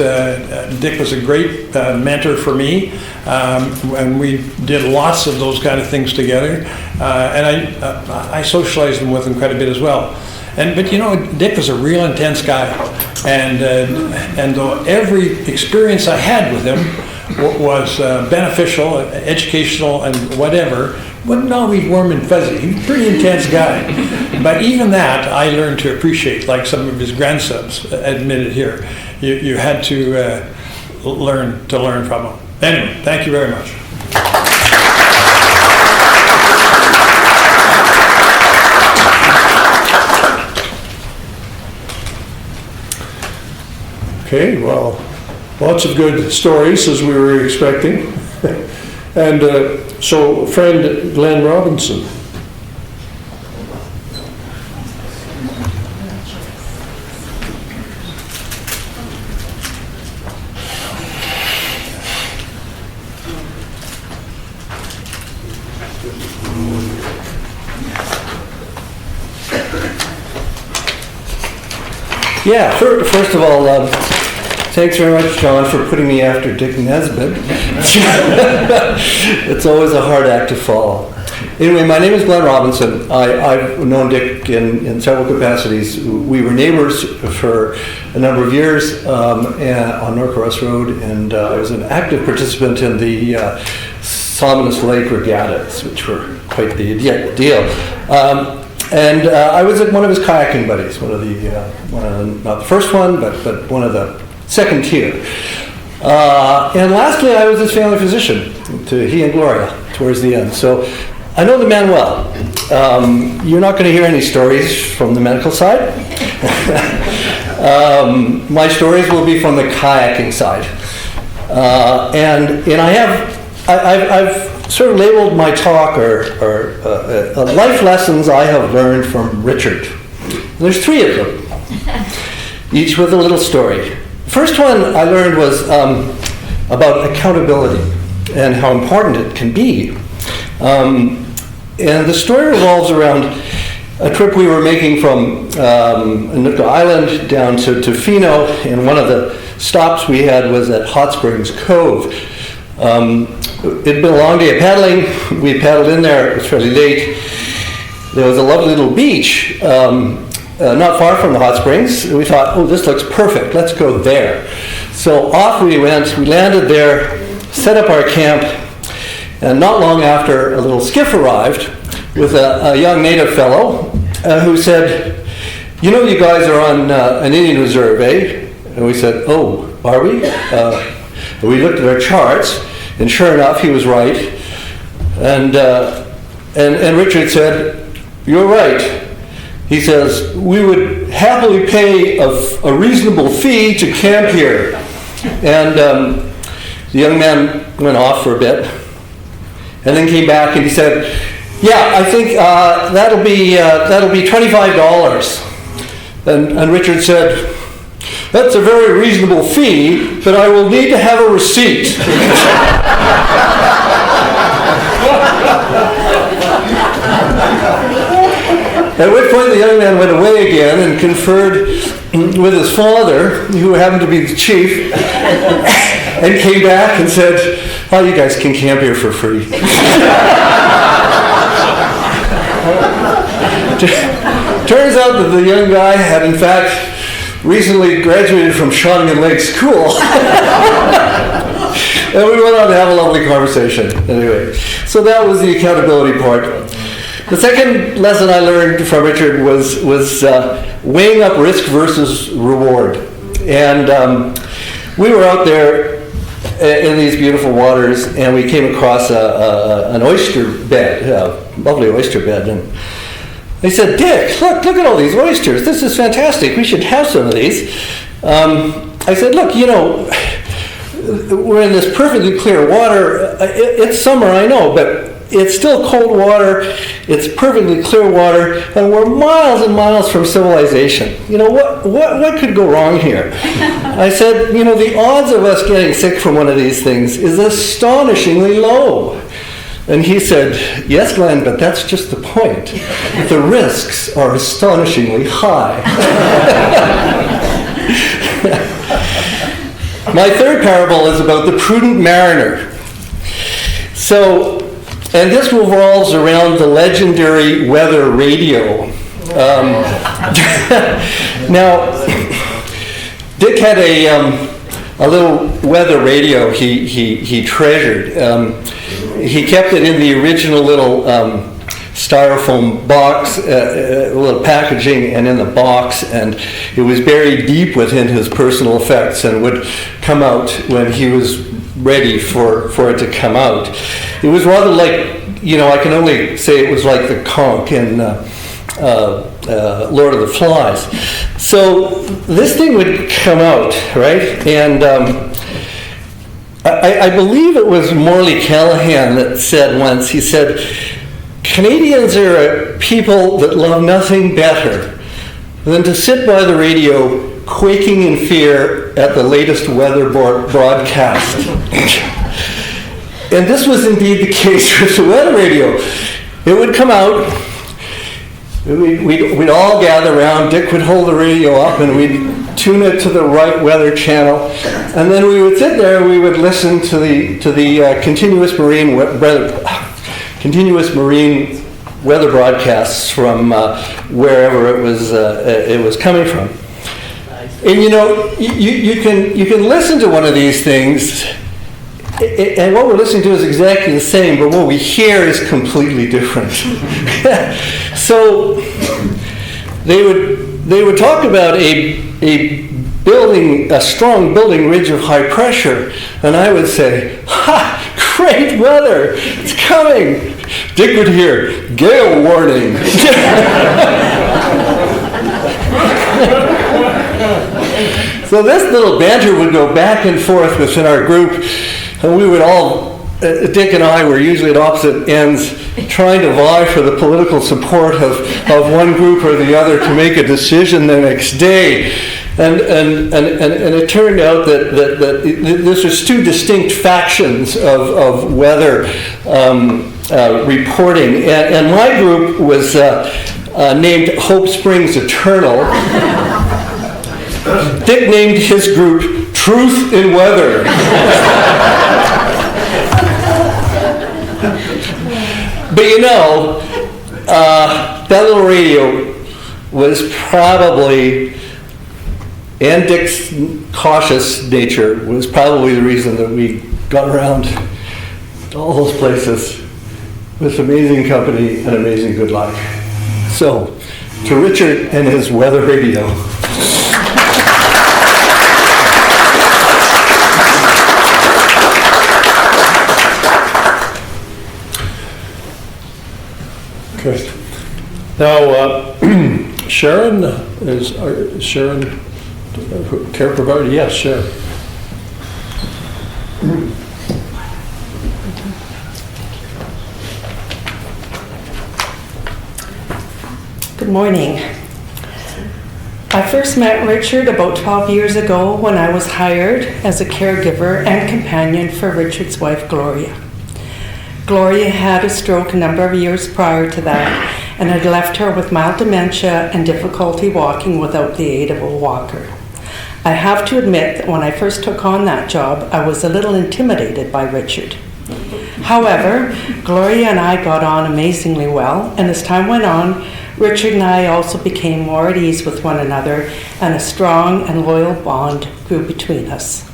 Dick was a great mentor for me, and we did lots of those kind of things together, and I socialized with him quite a bit as well. But you know, Dick was a real intense guy, and though every experience I had with him was beneficial, educational, and whatever, wasn't always warm and fuzzy. He was a pretty intense guy. But even that I learned to appreciate, like some of his grandsons admitted here. You had to learn from him. Anyway, thank you very much.
Okay, well, lots of good stories as we were expecting. And so, friend Glenn Robinson.
Yeah, first of all, thanks very much, John, for putting me after Dick Nesbitt. It's always a hard act to follow. Anyway, my name is Glenn Robinson. I've known Dick in several capacities. We were neighbors for a number of years on Norcross Road, and I was an active participant in the Salmonus Lake regattas, which were quite the deal. And I was one of his kayaking buddies, one of the not the first one, but one of the second tier. And lastly, I was his family physician to he and Gloria towards the end. So I know the man well. You're not going to hear any stories from the medical side. My stories will be from the kayaking side. And I've sort of labeled my talk or life lessons I have learned from Richard. There's 3 of them, each with a little story. The first one I learned was about accountability and how important it can be. And the story revolves around a trip we were making from Nootka Island down to Tofino, and one of the stops we had was at Hot Springs Cove. It'd been a long day of paddling. We paddled in there. It was fairly late. There was a lovely little beach not far from the hot springs. We thought, oh, this looks perfect. Let's go there. So off we went. We landed there, set up our camp, and not long after, a little skiff arrived with a young native fellow who said, you know, you guys are on an Indian reserve, eh? And we said, oh, are we? We looked at our charts, and sure enough, he was right. And Richard said, you're right. He says, we would happily pay a reasonable fee to camp here. And the young man went off for a bit, and then came back and he said, yeah, I think that'll be $25. And Richard said, that's a very reasonable fee, but I will need to have a receipt. At which point the young man went away again and conferred with his father, who happened to be the chief, and came back and said, oh, you guys can camp here for free. Turns out that the young guy had in fact recently graduated from Shawnigan Lake School. And we went on to have a lovely conversation. Anyway, so that was the accountability part. The second lesson I learned from Richard was weighing up risk versus reward. And we were out there in these beautiful waters, and we came across an oyster bed, a lovely oyster bed. And they said, Dick, look at all these oysters. This is fantastic. We should have some of these. I said, look, we're in this perfectly clear water. It's summer, I know, but it's still cold water. It's perfectly clear water, and we're miles and miles from civilization. What could go wrong here? I said, the odds of us getting sick from one of these things is astonishingly low. And he said, yes, Glenn, but that's just the point. The risks are astonishingly high. My third parable is about the prudent mariner. And this revolves around the legendary weather radio. Now, Dick had a little weather radio he treasured. He kept it in the original little styrofoam box, little packaging, and in the box, and it was buried deep within his personal effects and would come out when he was ready for it to come out. It was rather like, I can only say it was like the conch in Lord of the Flies. So this thing would come out, right? And I believe it was Morley Callahan that said once, he said, Canadians are a people that love nothing better than to sit by the radio quaking in fear at the latest weather broadcast. And this was indeed the case with the weather radio. It would come out, we'd all gather around, Dick would hold the radio up and we'd tune it to the right weather channel, and then we would sit there and we would listen to the continuous marine weather broadcasts from wherever it was coming from. And you can listen to one of these things, and what we're listening to is exactly the same, but what we hear is completely different. So they would talk about a strong building ridge of high pressure, and I would say, ha, great weather, it's coming. Dick would hear, gale warning. So this little banter would go back and forth within our group, and we would all, Dick and I were usually at opposite ends, trying to vie for the political support of one group or the other to make a decision the next day. And it turned out that this was two distinct factions of weather reporting. And my group was named Hope Springs Eternal. Dick named his group Truth in Weather. But that little radio was probably, and Dick's cautious nature was probably the reason that we got around to all those places with amazing company and amazing good luck. So, to Richard and his weather radio.
Okay. Now, Sharon Sharon care provider? Yes, Sharon.
Good morning. I first met Richard about 12 years ago when I was hired as a caregiver and companion for Richard's wife, Gloria. Gloria had a stroke a number of years prior to that and had left her with mild dementia and difficulty walking without the aid of a walker. I have to admit that when I first took on that job, I was a little intimidated by Richard. However, Gloria and I got on amazingly well, and as time went on, Richard and I also became more at ease with one another, and a strong and loyal bond grew between us.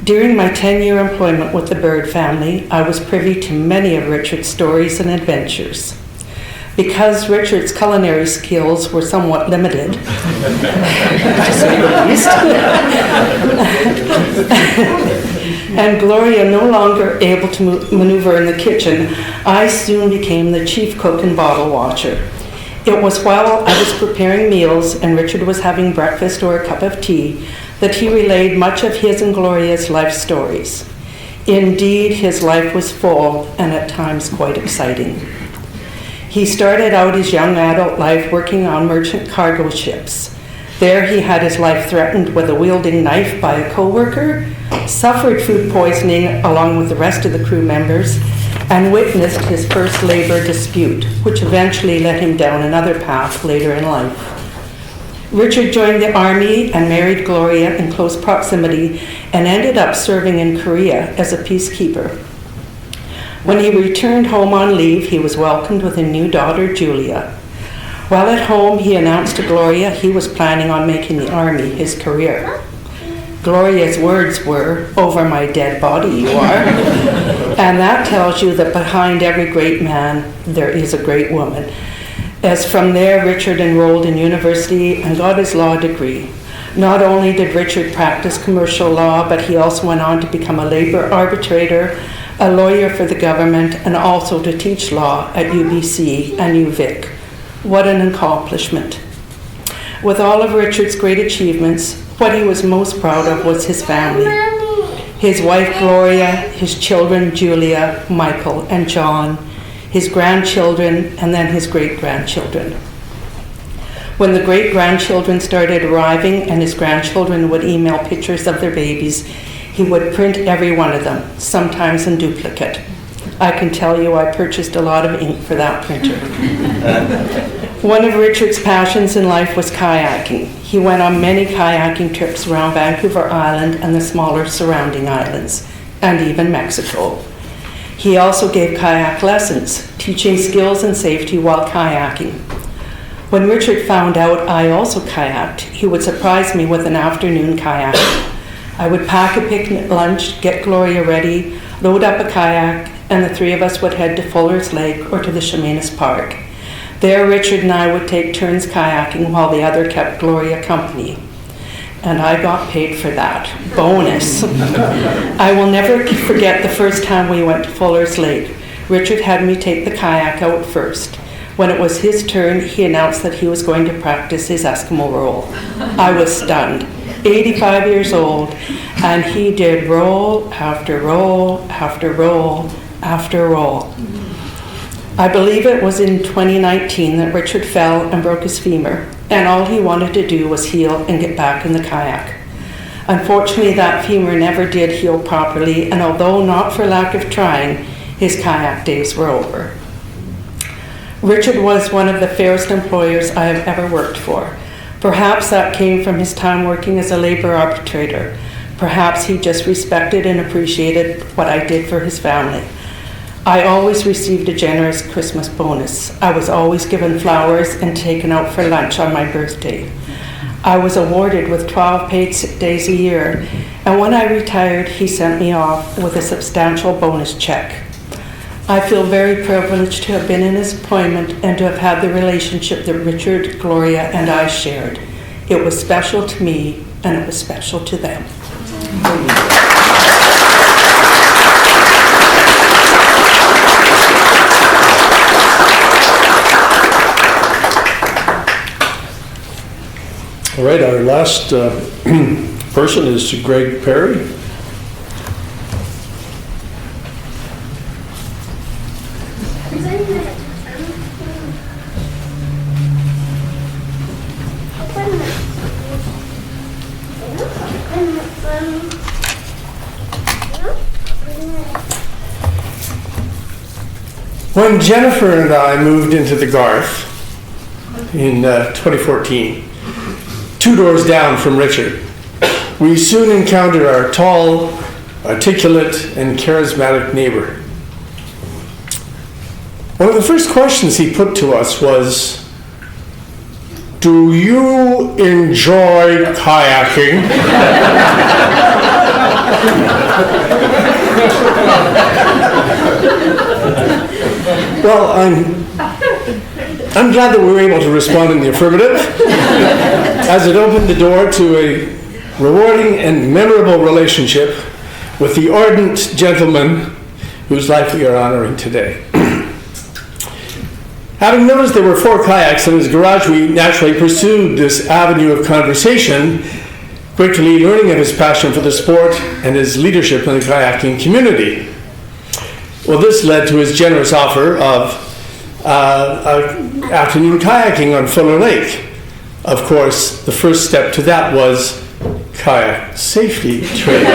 During my 10-year employment with the Bird family, I was privy to many of Richard's stories and adventures. Because Richard's culinary skills were somewhat limited, to say the surprised. And Gloria no longer able to maneuver in the kitchen, I soon became the chief cook and bottle watcher. It was while I was preparing meals and Richard was having breakfast or a cup of tea that he relayed much of his and Gloria's life stories. Indeed, his life was full and at times quite exciting. He started out his young adult life working on merchant cargo ships. There he had his life threatened with a wielding knife by a co-worker, suffered food poisoning along with the rest of the crew members, and witnessed his first labor dispute, which eventually led him down another path later in life. Richard joined the army and married Gloria in close proximity and ended up serving in Korea as a peacekeeper. When he returned home on leave, he was welcomed with a new daughter, Julia. While at home, he announced to Gloria he was planning on making the army his career. Gloria's words were, "Over my dead body you are." And that tells you that behind every great man, there is a great woman. As from there, Richard enrolled in university and got his law degree. Not only did Richard practice commercial law, but he also went on to become a labor arbitrator, a lawyer for the government, and also to teach law at UBC and UVic. What an accomplishment. With all of Richard's great achievements, what he was most proud of was his family. His wife Gloria, his children Julia, Michael, and John, his grandchildren, and then his great-grandchildren. When the great-grandchildren started arriving and his grandchildren would email pictures of their babies, he would print every one of them, sometimes in duplicate. I can tell you I purchased a lot of ink for that printer. One of Richard's passions in life was kayaking. He went on many kayaking trips around Vancouver Island and the smaller surrounding islands, and even Mexico. He also gave kayak lessons, teaching skills and safety while kayaking. When Richard found out I also kayaked, he would surprise me with an afternoon kayak. I would pack a picnic lunch, get Gloria ready, load up a kayak, and the three of us would head to Fuller's Lake or to the Chemainus Park. There, Richard and I would take turns kayaking while the other kept Gloria company. And I got paid for that. Bonus. I will never forget the first time we went to Fuller's Lake. Richard had me take the kayak out first. When it was his turn, he announced that he was going to practice his Eskimo roll. I was stunned. 85 years old, and he did roll after roll after roll after roll. I believe it was in 2019 that Richard fell and broke his femur, and all he wanted to do was heal and get back in the kayak. Unfortunately, that femur never did heal properly, and although not for lack of trying, his kayak days were over. Richard was one of the fairest employers I have ever worked for. Perhaps that came from his time working as a labor arbitrator. Perhaps he just respected and appreciated what I did for his family. I always received a generous Christmas bonus. I was always given flowers and taken out for lunch on my birthday. I was awarded with 12 paid sick days a year, and when I retired, he sent me off with a substantial bonus check. I feel very privileged to have been in his employment and to have had the relationship that Richard, Gloria, and I shared. It was special to me, and it was special to them.
All right, our last person is Greg Perry.
When Jennifer and I moved into the Garth in 2014, 2 doors down from Richard, we soon encountered our tall, articulate, and charismatic neighbor. One of the first questions he put to us was, "Do you enjoy kayaking?" Well, I'm glad that we were able to respond in the affirmative, as it opened the door to a rewarding and memorable relationship with the ardent gentleman whose life we are honoring today. Having noticed there were 4 kayaks in his garage, we naturally pursued this avenue of conversation, quickly learning of his passion for the sport and his leadership in the kayaking community. Well, this led to his generous offer of afternoon kayaking on Fuller Lake. Of course, the first step to that was kayak safety training.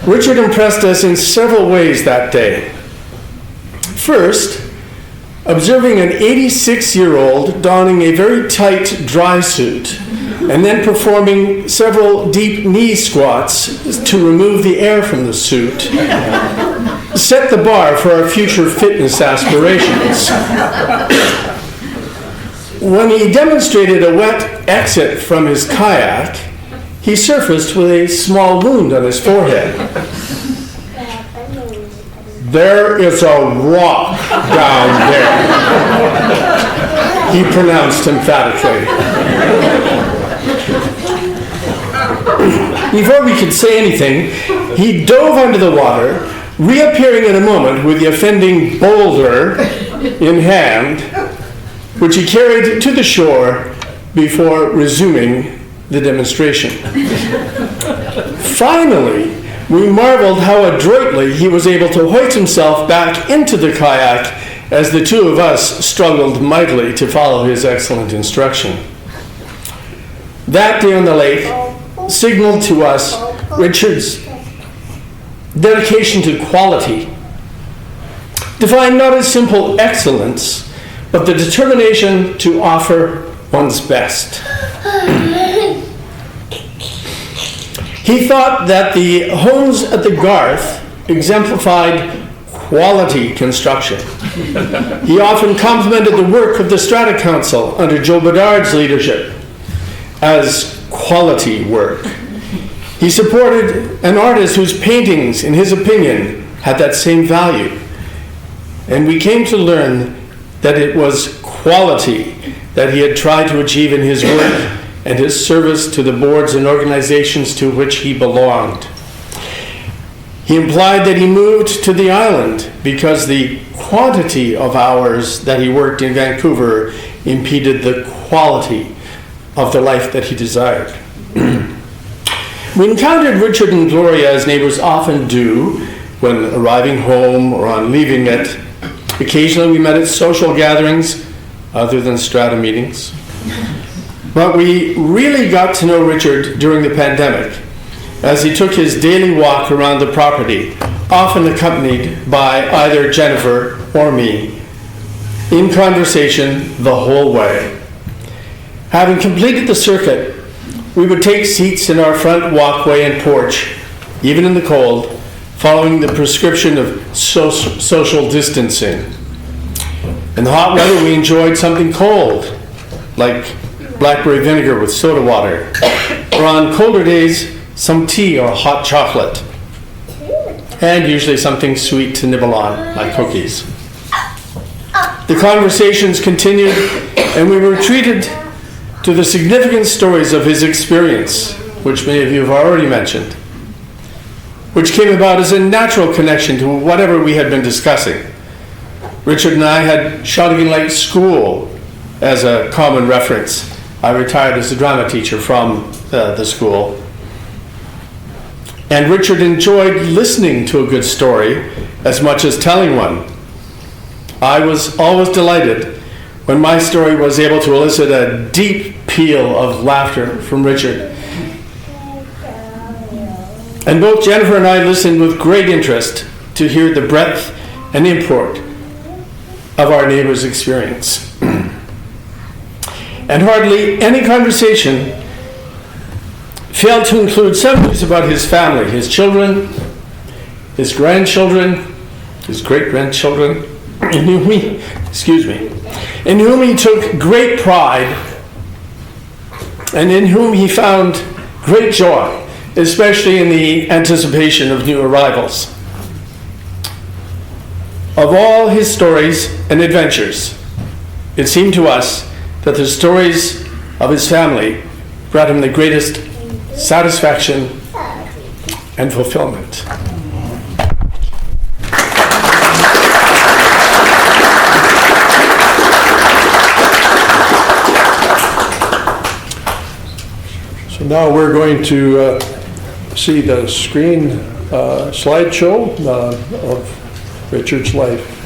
Richard impressed us in several ways that day. First, observing an 86-year-old donning a very tight dry suit and then performing several deep knee squats to remove the air from the suit set the bar for our future fitness aspirations. When he demonstrated a wet exit from his kayak, he surfaced with a small wound on his forehead. "There is a rock down there," he pronounced emphatically. Before we could say anything, he dove under the water, reappearing in a moment with the offending boulder in hand, which he carried to the shore before resuming the demonstration. Finally, we marveled how adroitly he was able to hoist himself back into the kayak as the two of us struggled mightily to follow his excellent instruction. That day on the lake signaled to us Richard's dedication to quality, defined not as simple excellence, but the determination to offer one's best. He thought that the homes at the Garth exemplified quality construction. He often complimented the work of the Strata Council under Joe Bedard's leadership as quality work. He supported an artist whose paintings, in his opinion, had that same value. And we came to learn that it was quality that he had tried to achieve in his work and his service to the boards and organizations to which he belonged. He implied that he moved to the island because the quantity of hours that he worked in Vancouver impeded the quality of the life that he desired. We encountered Richard and Gloria, as neighbors often do, when arriving home or on leaving it. Occasionally we met at social gatherings, other than strata meetings. But we really got to know Richard during the pandemic, as he took his daily walk around the property, often accompanied by either Jennifer or me, in conversation the whole way. Having completed the circuit, we would take seats in our front walkway and porch, even in the cold, following the prescription of social distancing. In the hot weather, we enjoyed something cold, like blackberry vinegar with soda water, or on colder days, some tea or hot chocolate, and usually something sweet to nibble on, like cookies. The conversations continued, and we were treated to the significant stories of his experience, which many of you have already mentioned, which came about as a natural connection to whatever we had been discussing. Richard and I had Shawnigan Lake School as a common reference. I retired as a drama teacher from the school. And Richard enjoyed listening to a good story as much as telling one. I was always delighted when my story was able to elicit a deep peal of laughter from Richard. And both Jennifer and I listened with great interest to hear the breadth and import of our neighbor's experience. And hardly any conversation failed to include some news about his family, his children, his grandchildren, his great-grandchildren, in whom he took great pride and in whom he found great joy, especially in the anticipation of new arrivals. Of all his stories and adventures, it seemed to us that the stories of his family brought him the greatest satisfaction and fulfillment.
So now we're going to see the screen slideshow of Richard's life.